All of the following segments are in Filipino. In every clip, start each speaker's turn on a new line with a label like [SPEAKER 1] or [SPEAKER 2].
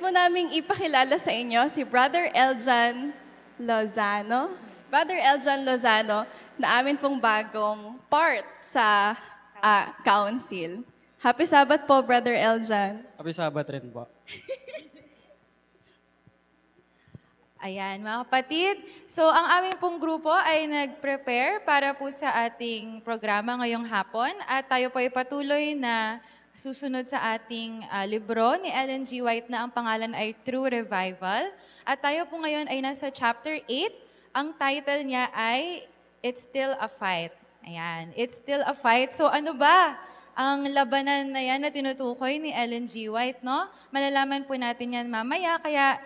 [SPEAKER 1] po naming ipakilala sa inyo si Brother Eljan Lozano. Brother Eljan Lozano, na amin pong bagong part sa council. Happy Sabbath po, Brother Eljan.
[SPEAKER 2] Happy Sabbath rin po.
[SPEAKER 3] Ayan, mga kapatid. So, ang aming pong grupo ay nag-prepare para po sa ating programa ngayong hapon at tayo po ay patuloy na susunod sa ating libro ni Ellen G. White na ang pangalan ay True Revival. At tayo po ngayon ay nasa chapter 8. Ang title niya ay It's Still a Fight. Ayan, It's Still a Fight. So, ano ba ang labanan na yan na tinutukoy ni Ellen G. White, no? Malalaman po natin yan mamaya, kaya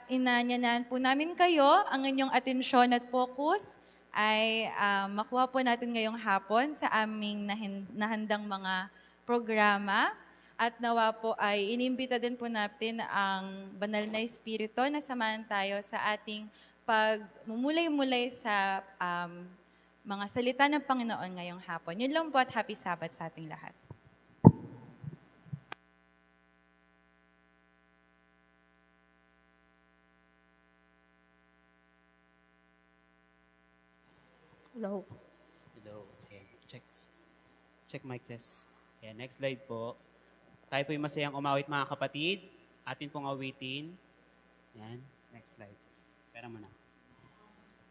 [SPEAKER 3] inanyanan po namin kayo, ang inyong atensyon at focus ay makuha po natin ngayong hapon sa aming nahandang mga programa. At nawa po ay inimbita din po natin ang banal na espiritu na samahan tayo sa ating pagmumulay-mulay sa mga salita ng Panginoon ngayong hapon. Yun lang po at happy Sabbath sa ating lahat.
[SPEAKER 1] Hello.
[SPEAKER 4] Hello. Okay. Check mic test. Ayan, next slide po. Tayo po yung masayang umawit mga kapatid. Atin pong awitin. Ayan, next slide. Pera mo na.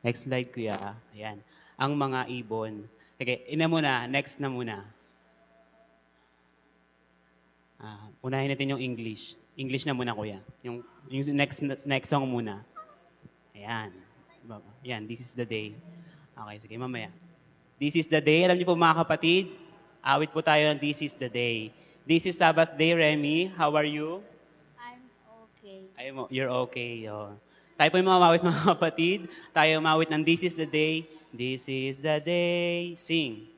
[SPEAKER 4] Next slide, kuya. Ayan. Ang mga ibon. Okay, ina muna. Next na muna. Unahin natin yung English. English na muna, kuya. Yung next song muna. Ayan. Ayan, this is the day. Okay, sige, mamaya. This is the day. Alam niyo po mga kapatid, awit po tayo ng This is the day. This is Sabbath day, Remy. How are you?
[SPEAKER 5] I'm okay.
[SPEAKER 4] You're okay. Oh. Tayo po yung mamawit mga kapatid. Tayo mamawit ng This is the day. This is the day. Sing.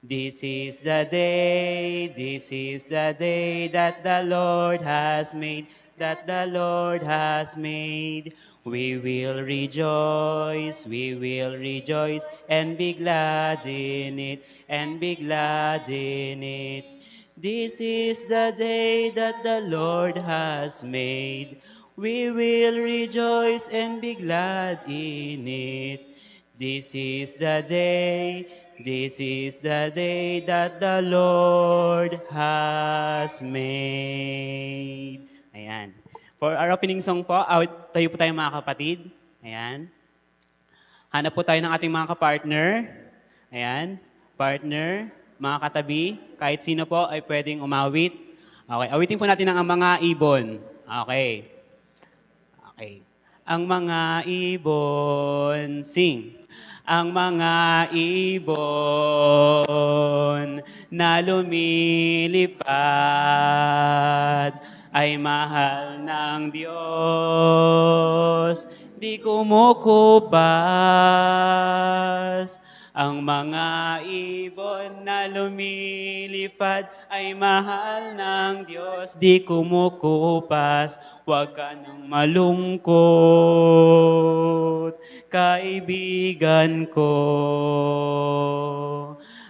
[SPEAKER 4] This is the day. This is the day that the Lord has made. That the Lord has made. We will rejoice and be glad in it, and be glad in it. This is the day that the Lord has made. We will rejoice and be glad in it. This is the day that the Lord has made. Ayan. For our opening song po, tayo po tayo mga kapatid. Ayan. Hanap po tayo ng ating mga kapartner. Ayan. Partner, mga katabi, kahit sino po ay pwedeng umawit. Okay, awitin po natin ang mga ibon. Okay. Okay. Ang mga ibon, sing. Ang mga ibon na lumilipad ay mahal ng Diyos, di kumukupas. Ang mga ibon na lumilipad ay mahal ng Diyos, di kumukupas. Huwag ka nang malungkot, kaibigan ko.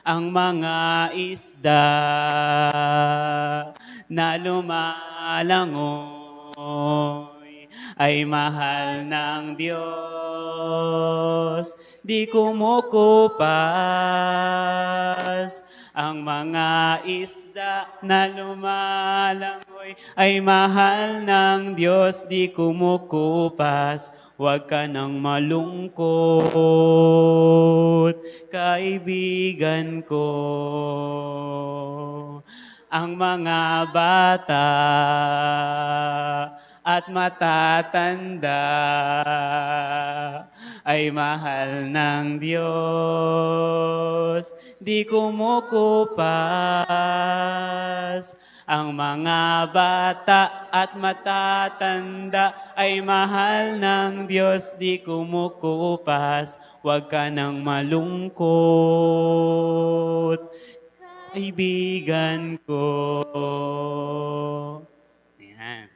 [SPEAKER 4] Ang mga isda na lumalangoy ay mahal ng Diyos, di kumukupas. Ang mga isda na lumalangoy ay mahal ng Diyos, di kumukupas. Huwag ka nang malungkot, kaibigan ko. Ang mga bata at matatanda ay mahal ng Diyos, di kumukupas. Ang mga bata at matatanda ay mahal ng Diyos, di kumukupas. Huwag ka nang malungkot, kaibigan ko. Ayan.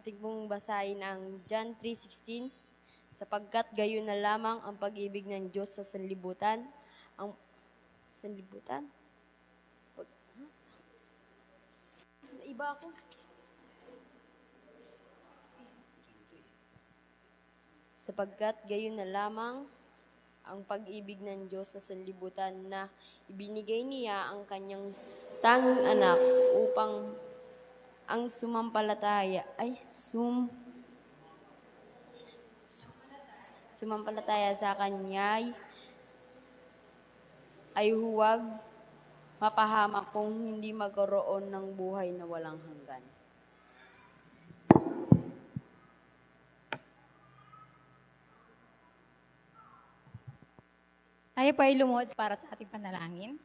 [SPEAKER 5] ating pong basahin ang John 3:16. Sapagkat gayon na lamang ang pag-ibig ng Diyos sa sanlibutan. Ang sanlibutan? Naiba ako. Sapagkat gayon na lamang ang pag-ibig ng Diyos sa sanlibutan na ibinigay niya ang kanyang tanging anak upang ang sumampalataya sa kanya ay huwag mapahamak kung hindi magkaroon ng buhay na walang hanggan.
[SPEAKER 2] Tayo po ay lumuhod para sa ating panalangin.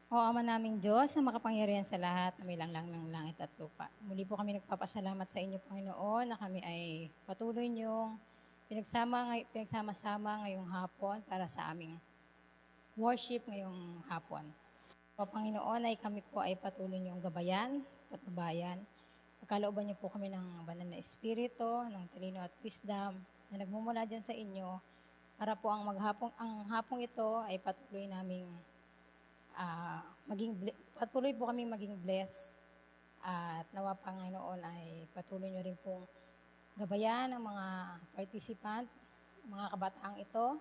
[SPEAKER 2] O Ama naming Diyos, na makapangyarihan sa lahat, na may langlang ng langit at lupa. Muli po kami nagpapasalamat sa inyo, Panginoon, na kami ay patuloy niyong pinagsama-sama ngayong hapon para sa aming worship ngayong hapon. O Panginoon, ay kami po ay patuloy niyong gabayan, patnubayan. Pagkalooban niyo po kami ng banal na espiritu, ng talino at wisdom na nagmumula dyan sa inyo, para po ang hapong ito ay patuloy naming patuloy po kami maging blessed, at nawa Panginoon ay patuloy nyo rin pong gabayan ang mga participant, mga kabataang ito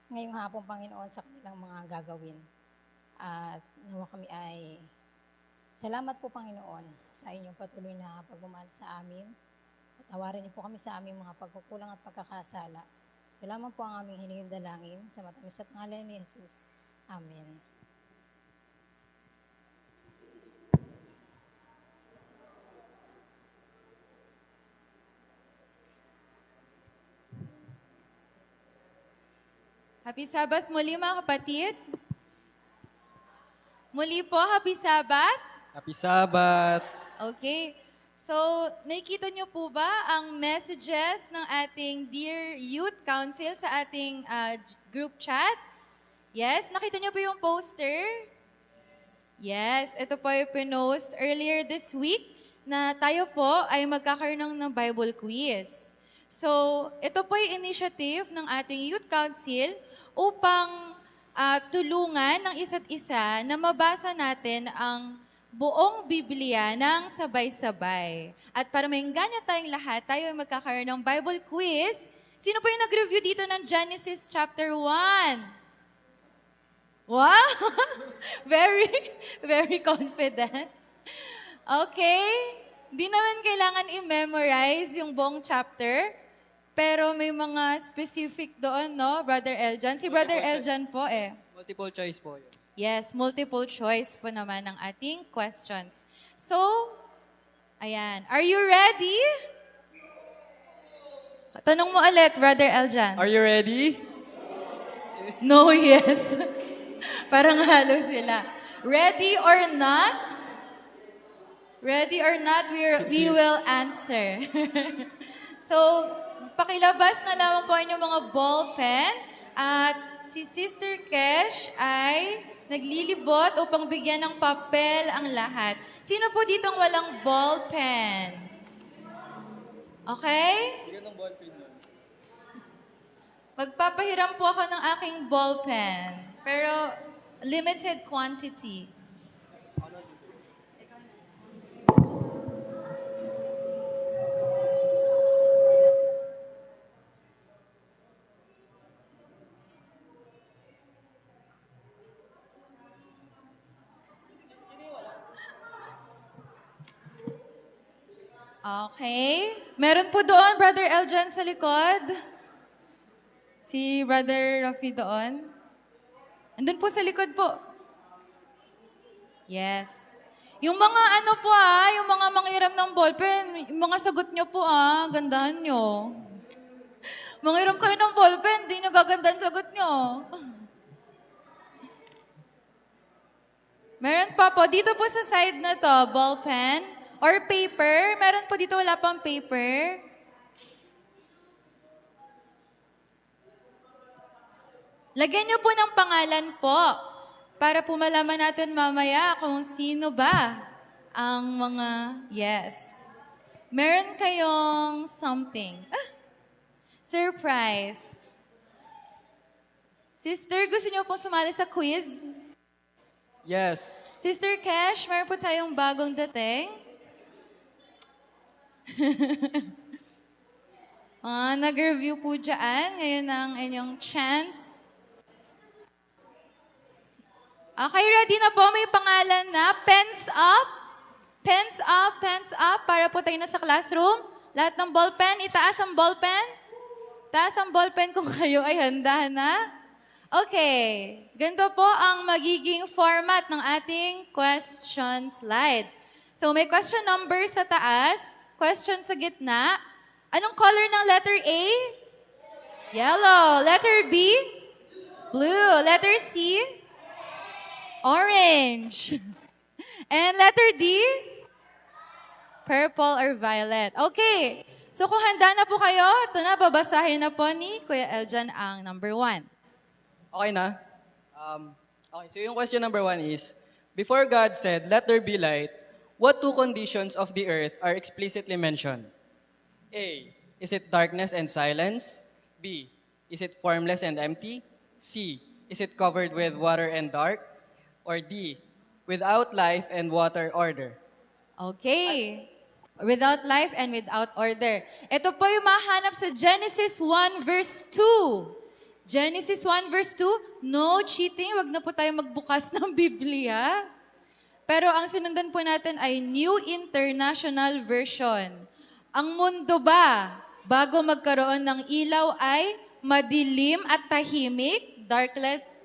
[SPEAKER 2] ngayong hapon, Panginoon, sa kanilang mga gagawin. At nawa kami ay salamat po, Panginoon, sa inyong patuloy na pagmamahal sa amin. At tawarin niyo po kami sa aming mga pagkukulang at pagkakasala. Ito lamang po ang aming hiningin dalangin sa matamis at pangalan ni Jesus. Amen.
[SPEAKER 3] Happy Sabbath muli mga kapatid. Muli po, Happy Sabbath.
[SPEAKER 6] Happy Sabbath!
[SPEAKER 3] Okay. So, nakikita niyo po ba ang messages ng ating Dear Youth Council sa ating group chat? Yes? Nakita niyo po yung poster? Yes. Ito po yung pinost earlier this week na tayo po ay magkakaroon ng Bible quiz. So, ito po yung initiative ng ating Youth Council upang tulungan ng isa't isa na mabasa natin ang buong Biblia ng sabay-sabay. At para maingganyo tayong lahat, tayo ay magkakaroon ng Bible quiz. Sino po yung nag-review dito ng Genesis chapter 1? Wow! Very, very confident. Okay. Di naman kailangan i-memorize yung buong chapter, pero may mga specific doon, no, Brother Eljan? Si Brother Eljan po eh.
[SPEAKER 6] Multiple choice po yun.
[SPEAKER 3] Yes, multiple choice po naman ang ating questions. So, ayan. Are you ready? Tanong mo ulit, Brother Eljan.
[SPEAKER 6] Are you ready?
[SPEAKER 3] No, yes. Parang halo sila. Ready or not? Ready or not, we will answer. So, pakilabas na lamang po inyong mga ball pen at si Sister Kesh ay naglilibot upang bigyan ng papel ang lahat. Sino po ditong walang ball pen? Okay? Magpapahiram po ako ng aking ball pen. Pero limited quantity. Okay. Meron po doon, Brother Eljan sa likod. Si Brother Rafi doon. Andun po sa likod po. Yes. Yung mga ano po yung mga manghiram ng ballpen, yung mga sagot nyo po gandahan nyo. Manghiram kayo ng ballpen, di nyo gagandahan sagot nyo. Meron pa po, dito po sa side na to, ballpen. Or paper. Meron po dito, wala pang paper. Lagyan niyo po ng pangalan po para po malaman natin mamaya kung sino ba ang mga, yes. Meron kayong something. Surprise. Sister, gusto niyo po sumali sa quiz?
[SPEAKER 6] Yes.
[SPEAKER 3] Sister Cash, meron po tayong bagong dating. Nag-review po dyan. Ngayon ang inyong chance. Okay, ready na po. May pangalan na. Pens up. Pens up, pens up. Para po tayo na sa classroom. Lahat ng ballpen, itaas ang ballpen. Taas ang ballpen kung kayo ay handa na. Okay, ganito po ang magiging format ng ating question slide. So may question number sa taas, question sa gitna. Anong color ng letter A? Yellow. Letter B? Blue. Letter C? Orange. And letter D? Purple or violet. Okay, so kung handa na po kayo, ito na, babasahin na po ni Kuya Eljan ang number 1.
[SPEAKER 6] Okay na? Okay, so yung question number 1 is, before God said, let there be light, what two conditions of the earth are explicitly mentioned? A, is it darkness and silence? B, is it formless and empty? C, is it covered with water and dark? Or D, without life and water order?
[SPEAKER 3] Okay. Without life and without order. Ito po yung mahanap sa Genesis 1 verse 2. Genesis 1 verse 2, no cheating. Wag na po tayo magbukas ng Biblia. Pero ang sinundan po natin ay New International Version. Ang mundo ba, bago magkaroon ng ilaw ay madilim at tahimik,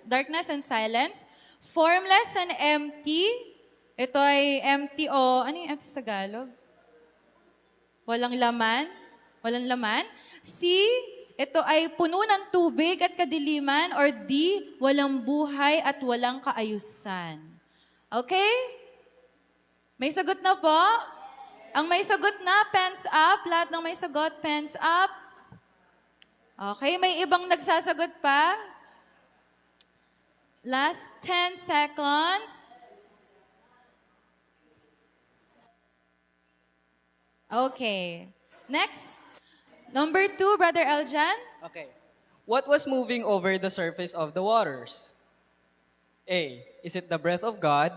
[SPEAKER 3] darkness and silence, formless and empty. Ito ay empty o, ano yung empty sa Tagalog? Walang laman? Walang laman? C, ito ay puno ng tubig at kadiliman. Or D, walang buhay at walang kaayusan. Okay? May sagot na po? Ang may sagot na, pens up. Lahat ng may sagot, pens up. Okay, may ibang nagsasagot pa? Last 10 seconds. Okay. Next. Number 2, Brother Eljan.
[SPEAKER 6] Okay. What was moving over the surface of the waters? A, is it the breath of God?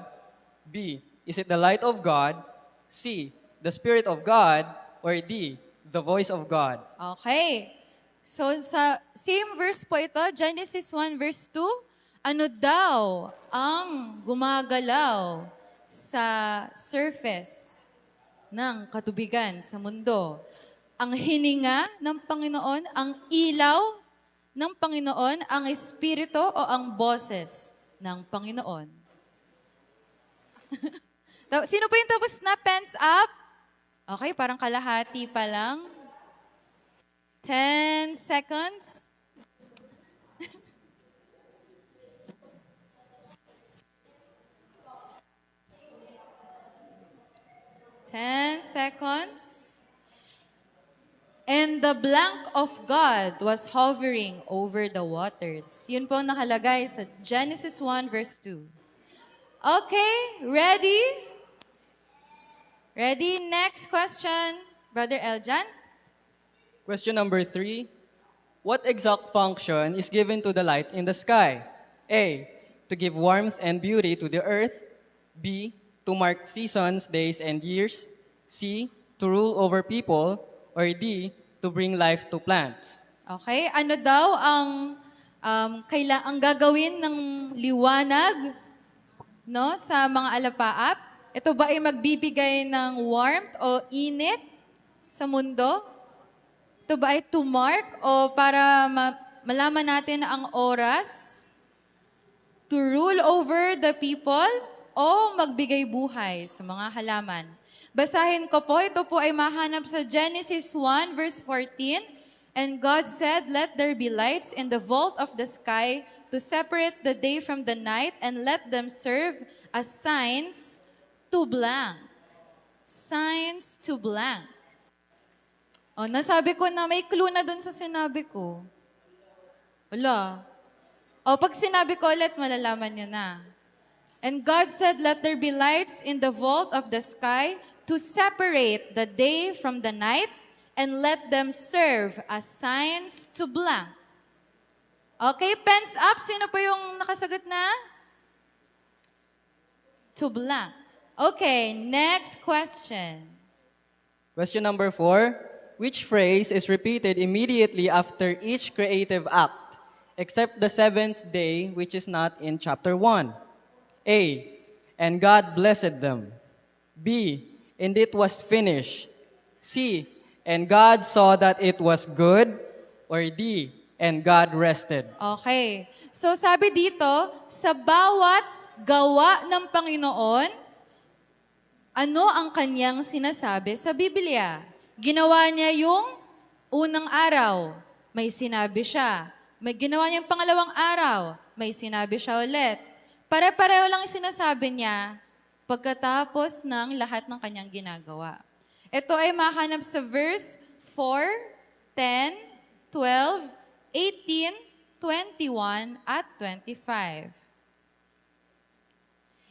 [SPEAKER 6] B, is it the light of God? C, the Spirit of God? Or D, the voice of God?
[SPEAKER 3] Okay. So sa same verse po ito, Genesis 1 verse 2, ano daw ang gumagalaw sa surface ng katubigan sa mundo? Ang hininga ng Panginoon, ang ilaw ng Panginoon, ang Espiritu o ang boses ng Panginoon? Sino po yung tapos na pens up? Okay, parang kalahati pa lang. 10 seconds. Ten seconds. And the blank of God was hovering over the waters. Yun po ang nakalagay sa Genesis 1 verse 2. Okay, ready? Ready? Next question, Brother Eljan.
[SPEAKER 6] Question number 3. What exact function is given to the light in the sky? A, to give warmth and beauty to the earth. B, to mark seasons, days, and years. C, to rule over people. Or D, to bring life to plants.
[SPEAKER 3] Okay, ano daw ang ang gagawin ng liwanag no sa mga alapaap? Ito ba ay magbibigay ng warmth o init sa mundo? Ito ba ay to mark o para malaman natin ang oras? To rule over the people o magbigay buhay sa mga halaman? Basahin ko po, ito po ay mahanap sa Genesis 1 verse 14. And God said, let there be lights in the vault of the sky to separate the day from the night and let them serve as signs to blank. Signs to blank. O, nasabi ko na may clue na dun sa sinabi ko. Wala. O, pag sinabi ko ulit, malalaman nyo na. And God said, "Let there be lights in the vault of the sky to separate the day from the night, and let them serve as signs to blank." Okay, pens up. Sino po yung nakasagot na? To blank. Okay, next question.
[SPEAKER 6] Question number 4. Which phrase is repeated immediately after each creative act, except the seventh day, which is not in chapter 1? A. And God blessed them. B. And it was finished. C. And God saw that it was good. Or D. And God rested.
[SPEAKER 3] Okay. So sabi dito, sa bawat gawa ng Panginoon, ano ang kanyang sinasabi sa Biblia? Ginawa niya yung unang araw, may sinabi siya. May ginawa niya yung pangalawang araw, may sinabi siya ulit. Pare-pareho lang yung sinasabi niya pagkatapos ng lahat ng kanyang ginagawa. Ito ay mahanap sa verse 4, 10, 12, 18, 21, at 25.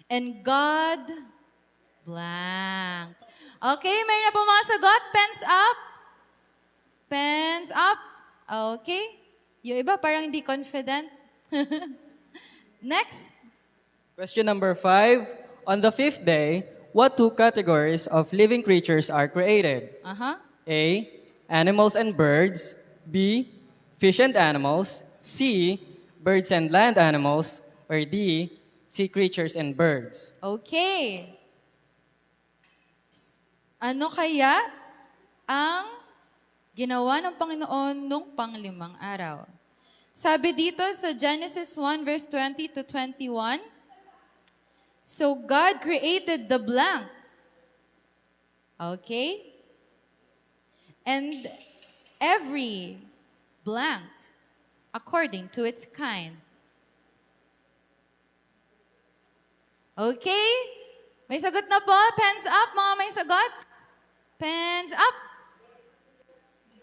[SPEAKER 3] And God blank. Okay, meron na po mga sagot. Pens up. Pens up. Okay. Yung iba parang hindi confident. Next.
[SPEAKER 6] Question number 5. On the fifth day, what two categories of living creatures are created? A. Animals and birds. B. Fish and animals. C. Birds and land animals. Or D. Sea creatures and birds.
[SPEAKER 3] Okay. Ano kaya ang ginawa ng Panginoon nung panglimang araw? Sabi dito sa Genesis 1 verse 20 to 21, so God created the blank. Okay? And every blank according to its kind. Okay? May sagot na po? Pens up, mga may sagot? Pens up.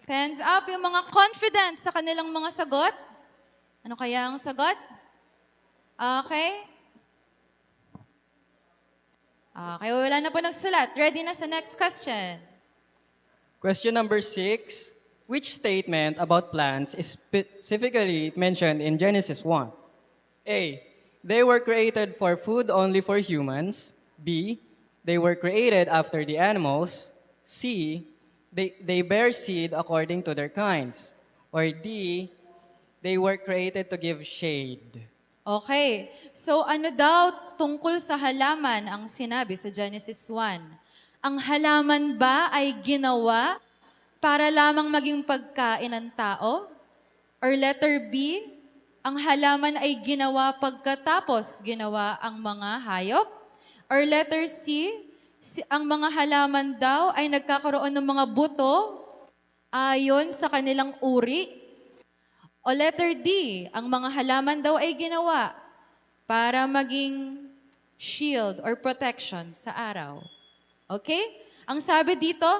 [SPEAKER 3] Pens up yung mga confident sa kanilang mga sagot. Ano kaya ang sagot? Okay. Okay, wala na po nagsulat. Ready na sa next question.
[SPEAKER 6] Question number 6. Which statement about plants is specifically mentioned in Genesis 1? A. They were created for food only for humans. B. They were created after the animals. C. They bear seed according to their kinds. Or D. They were created to give shade.
[SPEAKER 3] Okay. So ano daw tungkol sa halaman ang sinabi sa Genesis 1? Ang halaman ba ay ginawa para lamang maging pagkain ng tao? Or letter B, ang halaman ay ginawa pagkatapos ginawa ang mga hayop? Or letter C, ang mga halaman daw ay nagkakaroon ng mga buto ayon sa kanilang uri? O letter D, ang mga halaman daw ay ginawa para maging shield or protection sa araw. Okay? Ang sabi dito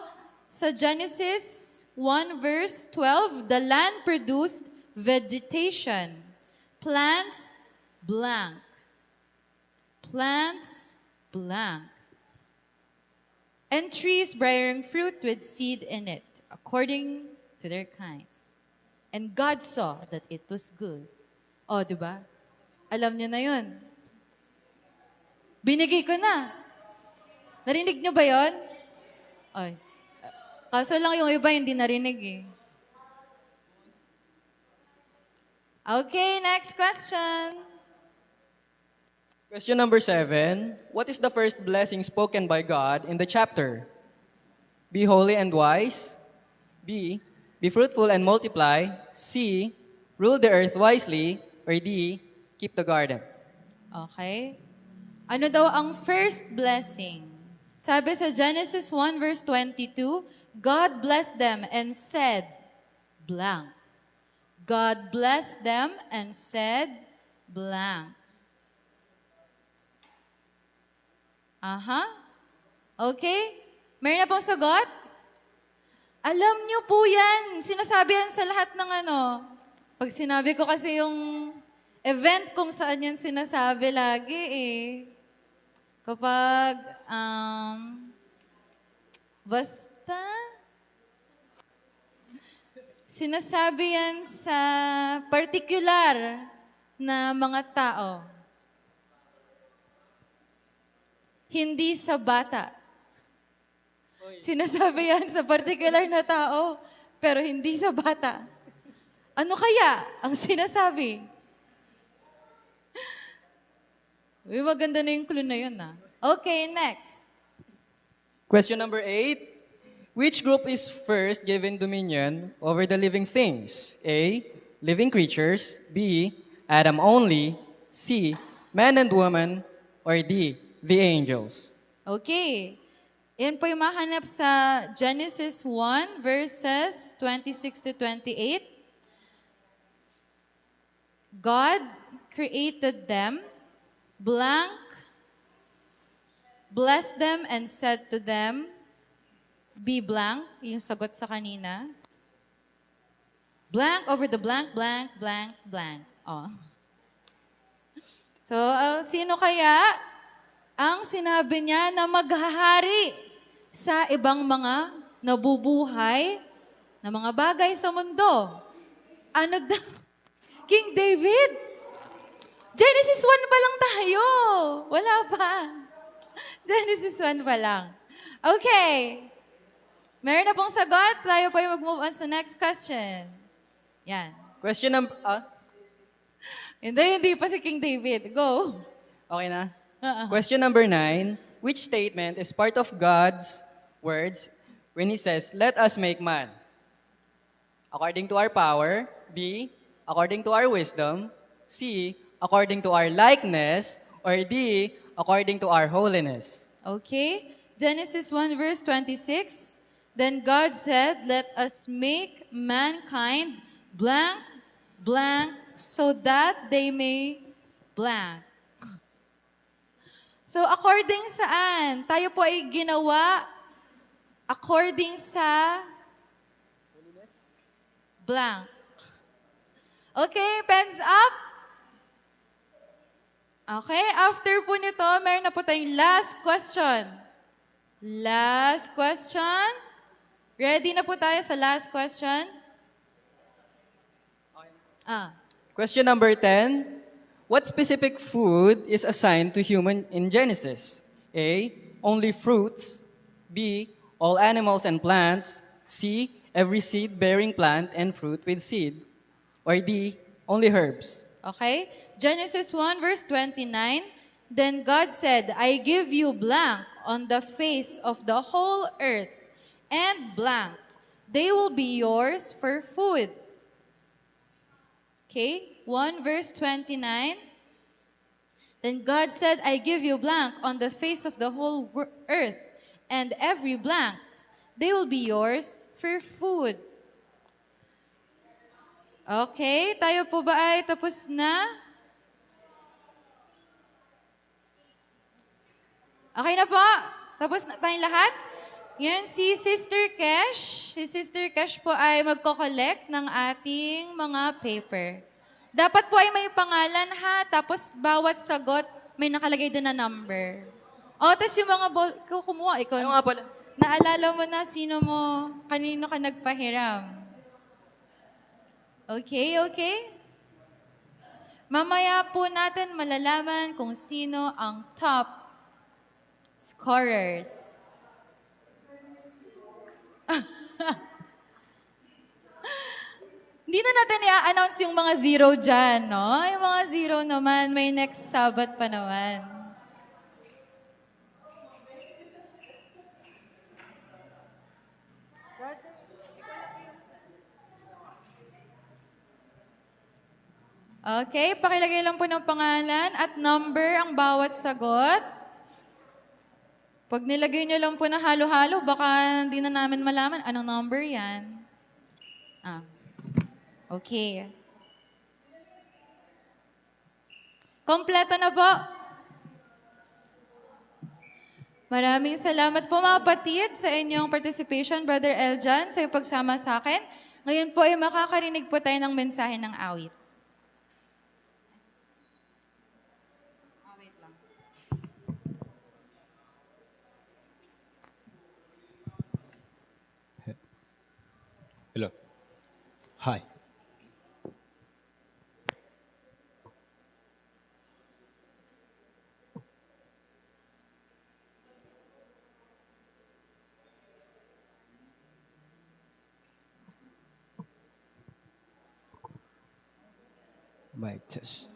[SPEAKER 3] sa Genesis 1 verse 12, the land produced vegetation, plants blank. Plants blank. And trees bearing fruit with seed in it, according to their kinds. And God saw that it was good. O, di ba? Alam niyo na yun. Binigay ko na. Narinig niyo ba yun? Ay. Kaso lang yung iba hindi narinig eh. Okay, next question.
[SPEAKER 6] Question number 7. What is the first blessing spoken by God in the chapter? Be holy and wise. B. Be fruitful and multiply. C. Rule the earth wisely. Or D. Keep the garden.
[SPEAKER 3] Okay. Ano daw ang first blessing? Sabi sa Genesis 1 verse 22, God blessed them and said, blank. God blessed them and said, blank. Aha. Okay? Meron na pong sagot? Alam niyo po yan. Sinasabi yan sa lahat ng ano. Pag sinabi ko kasi yung event kung saan yan sinasabi lagi eh. Kapag, basta, sinasabi yan sa particular na mga tao. Hindi sa bata. Sinasabi yan sa particular na tao, pero hindi sa bata. Ano kaya ang sinasabi? Uy, maganda na yung clue na yun, ah. Okay, next.
[SPEAKER 6] Question number 8. Which group is first given dominion over the living things? A. Living creatures. B. Adam only. C. Man and woman. Or D. The angels.
[SPEAKER 3] Okay. Yan po yung mahanap sa Genesis 1, verses 26 to 28. God created them, blank, blessed them and said to them, be blank, yung sagot sa kanina. Blank over the blank, blank, blank, blank. Oh. So, sino kaya ang sinabi niya na maghahari sa ibang mga nabubuhay na mga bagay sa mundo? Ano daw? King David? Genesis 1 pa lang tayo. Wala pa. Genesis 1 pa lang. Okay. Meron na pong sagot. Tayo po yung mag-move on sa next question. Yan.
[SPEAKER 6] Question number...
[SPEAKER 3] Hindi pa si King David. Go.
[SPEAKER 6] Okay na? Question number 9. Which statement is part of God's words when He says, let us make man? According to our power. B. According to our wisdom. C. According to our likeness. Or D. According to our holiness.
[SPEAKER 3] Okay. Genesis 1 verse 26. Then God said, let us make mankind blank, blank, so that they may blank. So according saan? Tayo po ay ginawa according sa blank. Okay, pens up. Okay, after po nito, meron na po tayong last question. Last question. Ready na po tayo sa last question?
[SPEAKER 6] Question number 10. What specific food is assigned to human in Genesis? A. Only fruits. B. All animals and plants. C. Every seed-bearing plant and fruit with seed. Or D. Only herbs.
[SPEAKER 3] Okay? Genesis 1 verse 29. Then God said, I give you blank on the face of the whole earth, and blank. They will be yours for food. Okay? 1 verse 29. Then God said, I give you blank on the face of the whole earth, and every blank. They will be yours for food. Okay? Tayo po ba ay tapos na? Okay na po? Tapos na tayong lahat? Yan, si Sister Kesh. Si Sister Kesh po ay magko-collect ng ating mga paper. Dapat po ay may pangalan ha, tapos bawat sagot may nakalagay din na number. O, tapos yung mga kumuha, ikaw,
[SPEAKER 6] Ano nga pala?
[SPEAKER 3] naalala mo na sino mo, kanino ka nagpahiram. Okay, okay? Mamaya po natin malalaman kung sino ang top scorers. Hindi na natin i-announce yung mga zero dyan, no? Yung mga zero naman, may next Sabbath pa naman. Okay, pakilagay lang po ng pangalan at number ang bawat sagot. Pag nilagay nyo lang po na halo-halo, baka hindi na namin malaman anong number yan. Okay. Kompleto na po. Maraming salamat po mga kapatid sa inyong participation, Brother Eljan, sa iyong pagsama sa akin. Ngayon po ay makakarinig po tayo ng mensahe ng awit.
[SPEAKER 7] Hi. Mic test.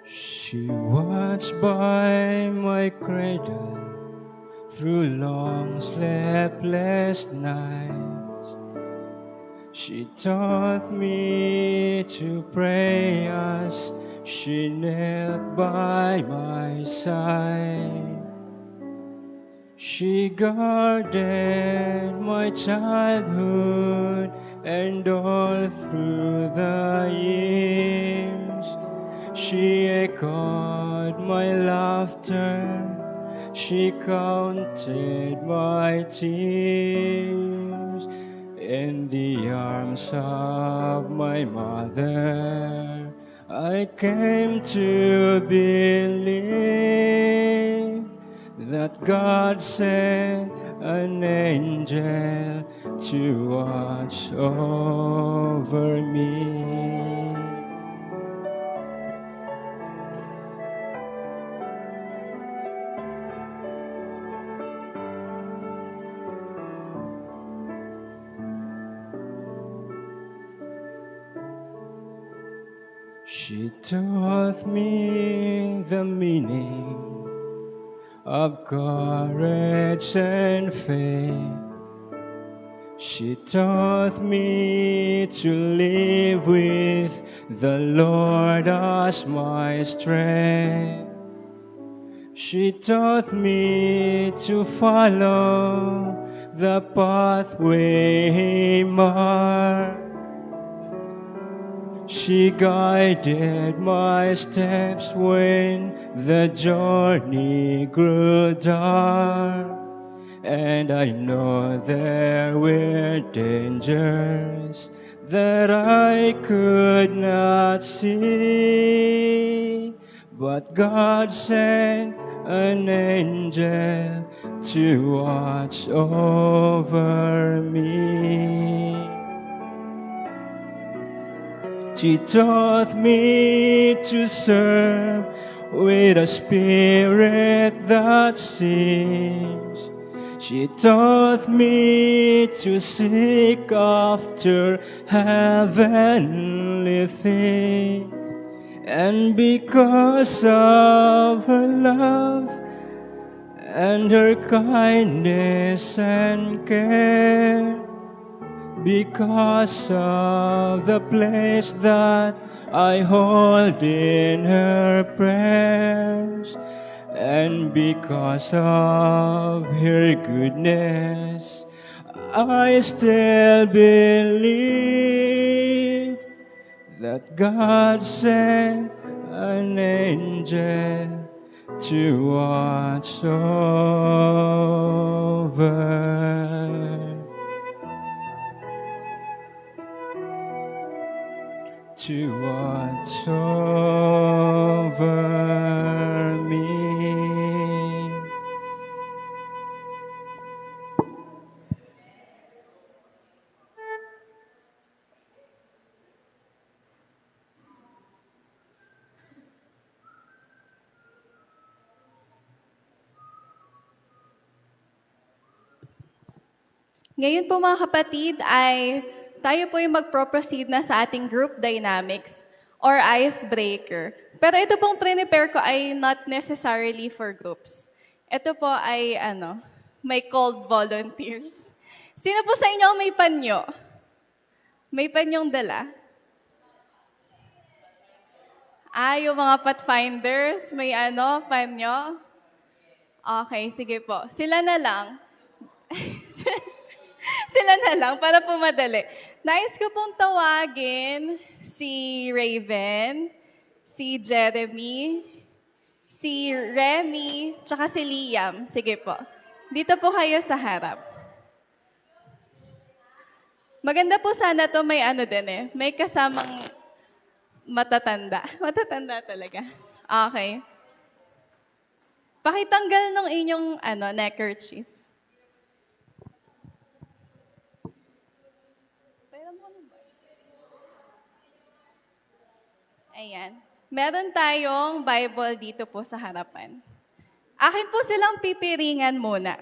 [SPEAKER 7] She watched by my cradle through long sleepless nights. She taught me to pray as she knelt by my side. She guarded my childhood and all through the years. She echoed my laughter, she counted my tears. In the arms of my mother, I came to believe that God sent an angel to watch over me. She taught me the meaning of courage and faith. She taught me to live with the Lord as my strength. She taught me to follow the pathway marked. She guided my steps when the journey grew dark, and I know there were dangers that I could not see, but God sent an angel to watch over me. She taught me to serve with a spirit that sings. She taught me to seek after heavenly things. And because of her love and her kindness and care, because of the place that I hold in her prayers, and because of her goodness, I still believe that God sent an angel to watch over. To watch over me.
[SPEAKER 1] Ngayon po mga kapatid ay tayo po yung mag-proceed na sa ating group dynamics or icebreaker. Pero ito pong prepare ko ay not necessarily for groups. Ito po ay may cold volunteers. Sino po sa inyo ang may panyo? May panyong dala? Yung mga pathfinders, may panyo? Okay, sige po. Sila na lang. Sila na lang para po madali. Nais ko pong tawagin si Raven, si Jeremy, si Remy, tsaka si Liam. Sige po. Dito po kayo sa harap. Maganda po sana to may din may kasamang matatanda. Matatanda talaga. Okay. Pakitanggal ng inyong neckerchief. Ayan. Meron tayong Bible dito po sa harapan. Akin po silang pipiringan muna.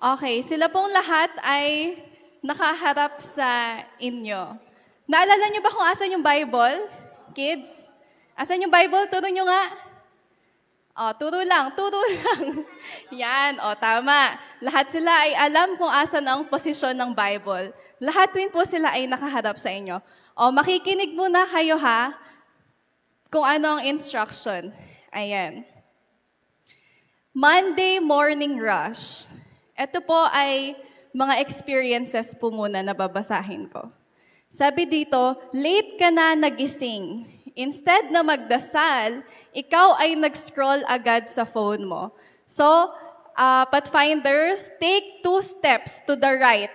[SPEAKER 1] Okay, sila pong lahat ay nakaharap sa inyo. Naalala niyo ba kung asan yung Bible? Kids? Asan yung Bible? Turo niyo nga. Turo lang, turo lang. Yan, tama. Lahat sila ay alam kung asan ang posisyon ng Bible. Lahat rin po sila ay nakaharap sa inyo. Makikinig muna kayo ha, kung ano ang instruction. Ayan. Monday morning rush. Ito po ay mga experiences po muna na babasahin ko. Sabi dito, late ka na nagising. Instead na magdasal, ikaw ay nag-scroll agad sa phone mo. So, Pathfinders, take 2 steps to the right.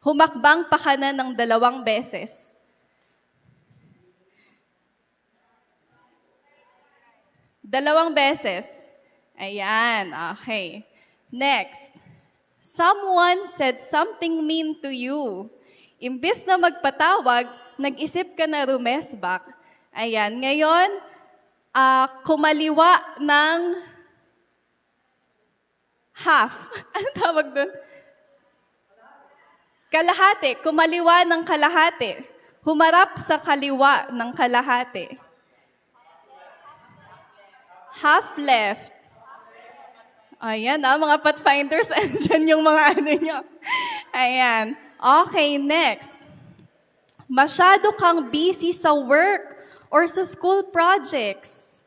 [SPEAKER 1] Humakbang pa kanan ng 2 beses. Dalawang beses. Ayan, okay. Next. Someone said something mean to you. Imbis na magpatawag, nag-isip ka na rumesbak. Ayan, ngayon, kumaliwa ng half. Anong tawag doon? Kalahati. Kumaliwa ng kalahati. Humarap sa kaliwa ng kalahati. Half left. Ayan, mga Pathfinders, andyan yung mga nyo. Ayan. Okay, next. Masyado kang busy sa work or sa school projects.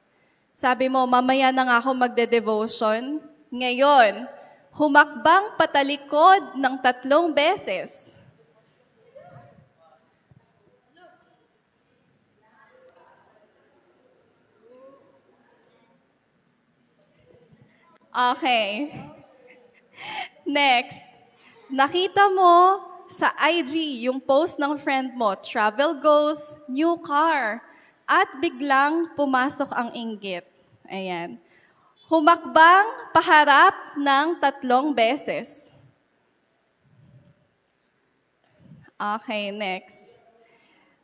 [SPEAKER 1] Sabi mo, mamaya na nga ako magde-devotion. Ngayon, humakbang patalikod ng 3 beses. Okay. Next. Nakita mo sa IG yung post ng friend mo, travel goals, new car, at biglang pumasok ang inggit. Ayan. Humakbang paharap ng 3 beses. Okay, next.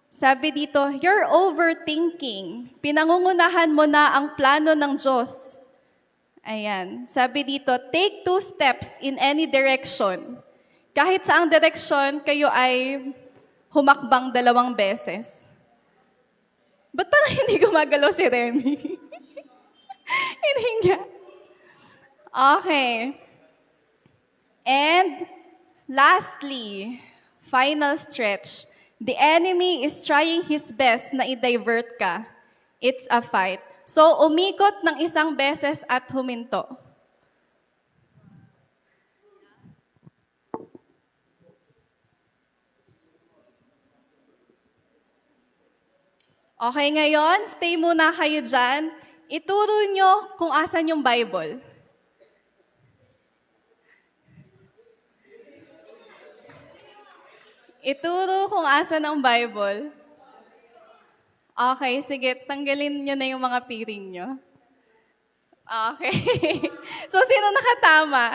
[SPEAKER 1] Sabi dito, you're overthinking. Pinangungunahan mo na ang plano ng Diyos. Ayan. Sabi dito, take 2 steps in any direction. Kahit saang direksyon, kayo ay humakbang 2 beses. Ba't parang hindi gumagalaw si Remy? Hindi nga. Okay. And lastly, final stretch. The enemy is trying his best na i-divert ka. It's a fight. So, umikot ng isang beses at huminto. Okay, ngayon, stay muna kayo dyan. Ituro nyo kung asan yung Bible. Ituro kung asan ang Bible. Okay, sige, tanggalin nyo na yung mga piring nyo. Okay. So, sino nakatama?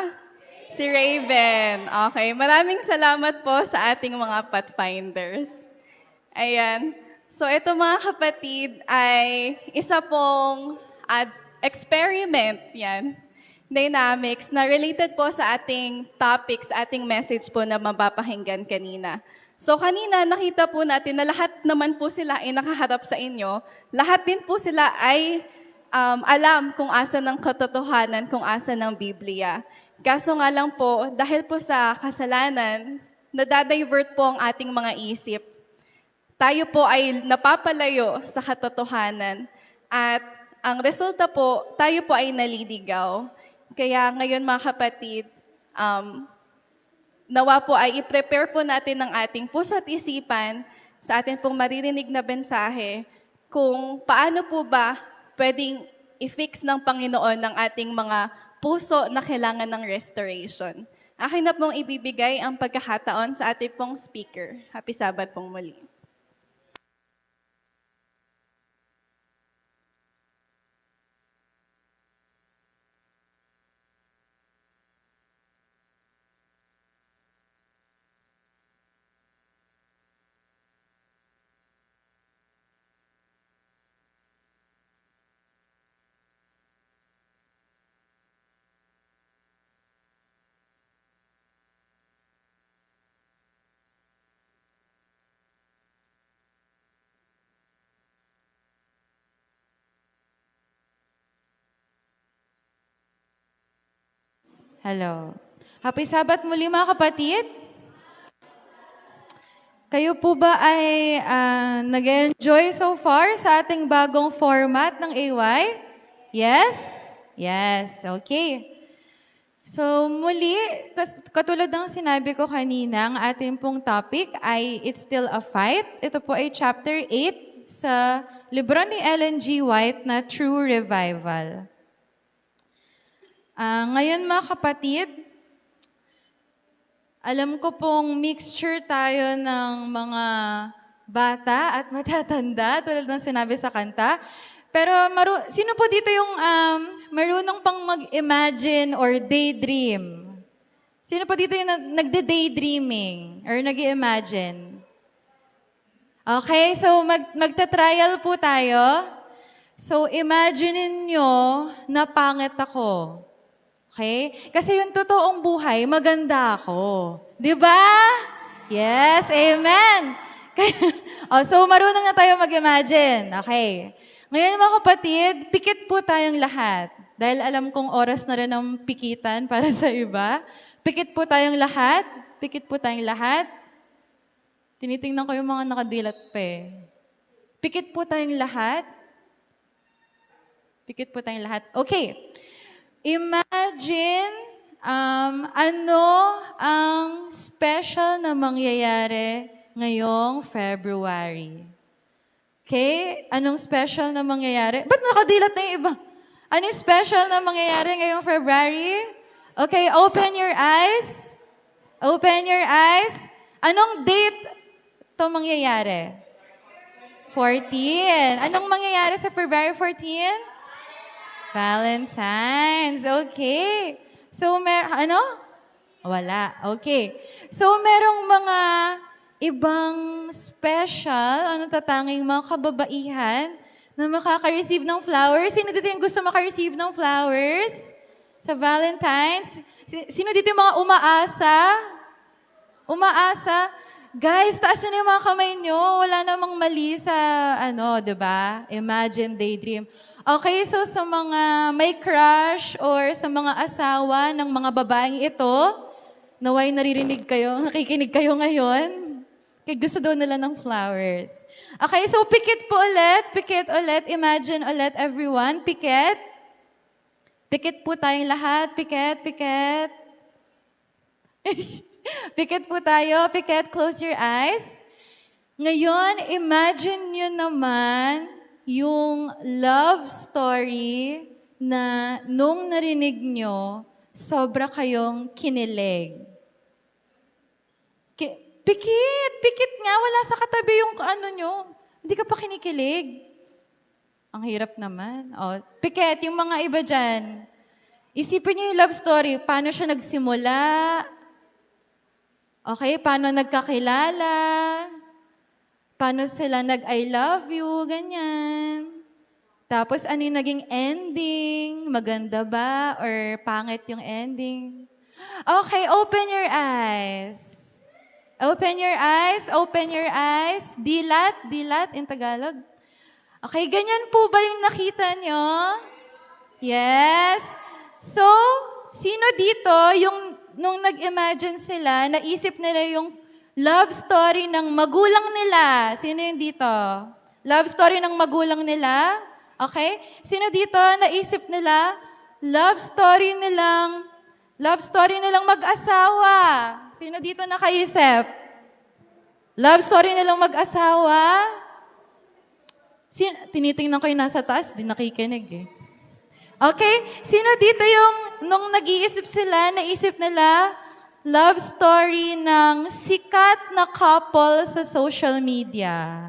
[SPEAKER 1] Si Raven. Okay, maraming salamat po sa ating mga pathfinders. Ayan. So, ito mga kapatid ay isa pong experiment yan, dynamics, na related po sa ating topics, ating message po na mapapakinggan kanina. So, kanina nakita po natin na lahat naman po sila ay nakaharap sa inyo. Lahat din po sila ay alam kung asa ng katotohanan, kung asa ng Biblia. Kaso nga lang po, dahil po sa kasalanan, nadadivert po ang ating mga isip. Tayo po ay napapalayo sa katotohanan at ang resulta po, tayo po ay naliligaw. Kaya ngayon mga kapatid, nawa po ay i-prepare po natin ang ating puso at isipan sa atin pong maririnig na mensahe kung paano po ba pwedeng i-fix ng Panginoon ng ating mga puso na kailangan ng restoration. Akin na pong ibibigay ang pagkakataon sa ating pong speaker. Happy Sabbath pong muli.
[SPEAKER 3] Hello. Happy Sabbath muli mga kapatid. Kayo po ba ay nag-enjoy so far sa ating bagong format ng AY? Yes? Yes. Okay. So muli, katulad ng sinabi ko kanina, ang ating pong topic ay It's Still a Fight. Ito po ay chapter 8 sa libro ni Ellen G. White na True Revival. Ngayon mga kapatid, alam ko pong mixture tayo ng mga bata at matatanda, tulad ng sinabi sa kanta. Pero sino po dito yung marunong pang mag-imagine or daydream? Sino po dito yung nagde-daydreaming or nag-imagine? Okay, so magta-trial po tayo. So imagine nyo na pangit ako. Okay? Kasi yung totoong buhay, maganda ako. Di ba? Yes, amen. So marunong na tayo mag-imagine. Okay. Ngayon mga kapatid, pikit po tayong lahat. Dahil alam kong oras na rin ang pikitan para sa iba. Pikit po tayong lahat. Pikit po tayong lahat. Tinitingnan ko yung mga nakadilat pa eh. Pikit po tayong lahat. Pikit po tayong lahat. Okay. Imagine ano ang special na mangyayari ngayong February. Okay? Anong special na mangyayari? Ba't nakadilat na yung iba? Anong special na mangyayari ngayong February? Okay, open your eyes. Open your eyes. Anong date ito mangyayari? 14. Anong mangyayari sa February 14? Valentine's. Okay. So, ano? Wala. Okay. So, merong mga ibang special, tatanging mga kababaihan na makaka-receive ng flowers. Sino dito yung gusto maka-receive ng flowers sa Valentine's? Sino dito yung mga umaasa? Umaasa? Guys, taas nyo na yung mga kamay nyo. Wala namang mali sa, di ba? Imagine, daydream. Okay, so sa mga may crush or sa mga asawa ng mga babaeng ito, naway naririnig kayo, nakikinig kayo ngayon. Kaya gusto daw nila ng flowers. Okay, so pikit ulit, imagine ulit everyone, pikit. Pikit po tayong lahat, pikit. Pikit po tayo, pikit, close your eyes. Ngayon, imagine nyo naman yung love story na nung narinig nyo, sobra kayong kinilig. Pikit nga, wala sa katabi yung ano nyo. Hindi ka pa kinikilig. Ang hirap naman. O, pikit, yung mga iba dyan. Isipin niyo yung love story. Paano siya nagsimula? Okay, paano nagkakilala? Paano sila nag-I love you? Ganyan. Tapos, ano yung naging ending? Maganda ba? Or pangit yung ending? Okay, open your eyes. Open your eyes. Dilat in Tagalog. Okay, ganyan po ba yung nakita nyo? Yes. So, sino dito, nung nag-imagine sila, naisip nila yung love story ng magulang nila? Sino yung dito? Love story ng magulang nila? Okay? Sino dito, naisip nila, love story nilang mag-asawa? Sino dito nakaisip? Love story nilang mag-asawa? Tinitingnan ko yung nasa taas, di nakikinig eh. Okay? Sino dito yung, nung nag-iisip sila, naisip nila, love story ng sikat na couple sa social media?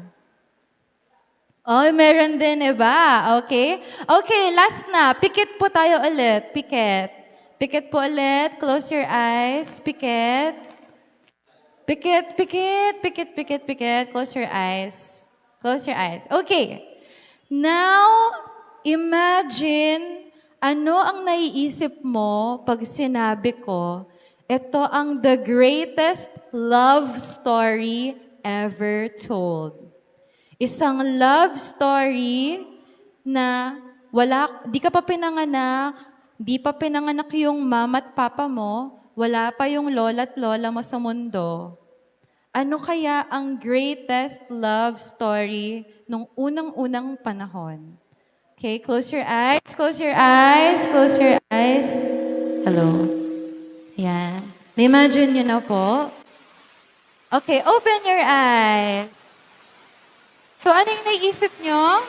[SPEAKER 3] Oh, meron din, iba. Okay? Okay, last na. Pikit po tayo ulit. Pikit. Pikit po ulit. Close your eyes. Pikit. Pikit. Close your eyes. Close your eyes. Okay. Now, imagine ano ang naiisip mo pag sinabi ko, ito ang the greatest love story ever told. Isang love story na di ka pa pinanganak, di pa pinanganak yung mama at papa mo, wala pa yung lola at lola mo sa mundo. Ano kaya ang greatest love story nung unang-unang panahon? Okay, close your eyes. Hello. Yan. Na-imagine nyo na po. Okay, open your eyes. So, ano yung naisip nyo?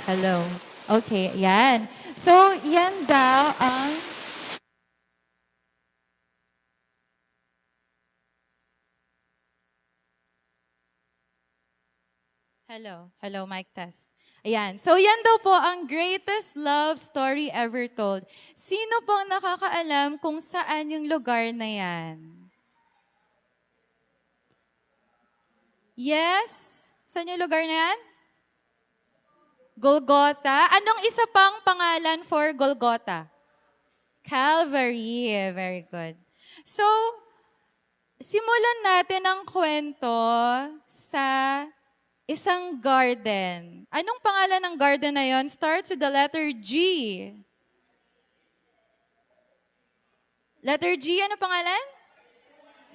[SPEAKER 3] Hello. Okay, yan. So, yan daw ang Hello, mic test. Ayan. So, yan daw po ang greatest love story ever told. Sino pong nakakaalam kung saan yung lugar na yan? Yes? Saan yung lugar na yan? Golgotha. Anong isa pang pangalan for Golgotha? Calvary. Very good. So, simulan natin ang kwento sa isang garden. Anong pangalan ng garden na yon? Starts with the letter G. Letter G, ano pangalan?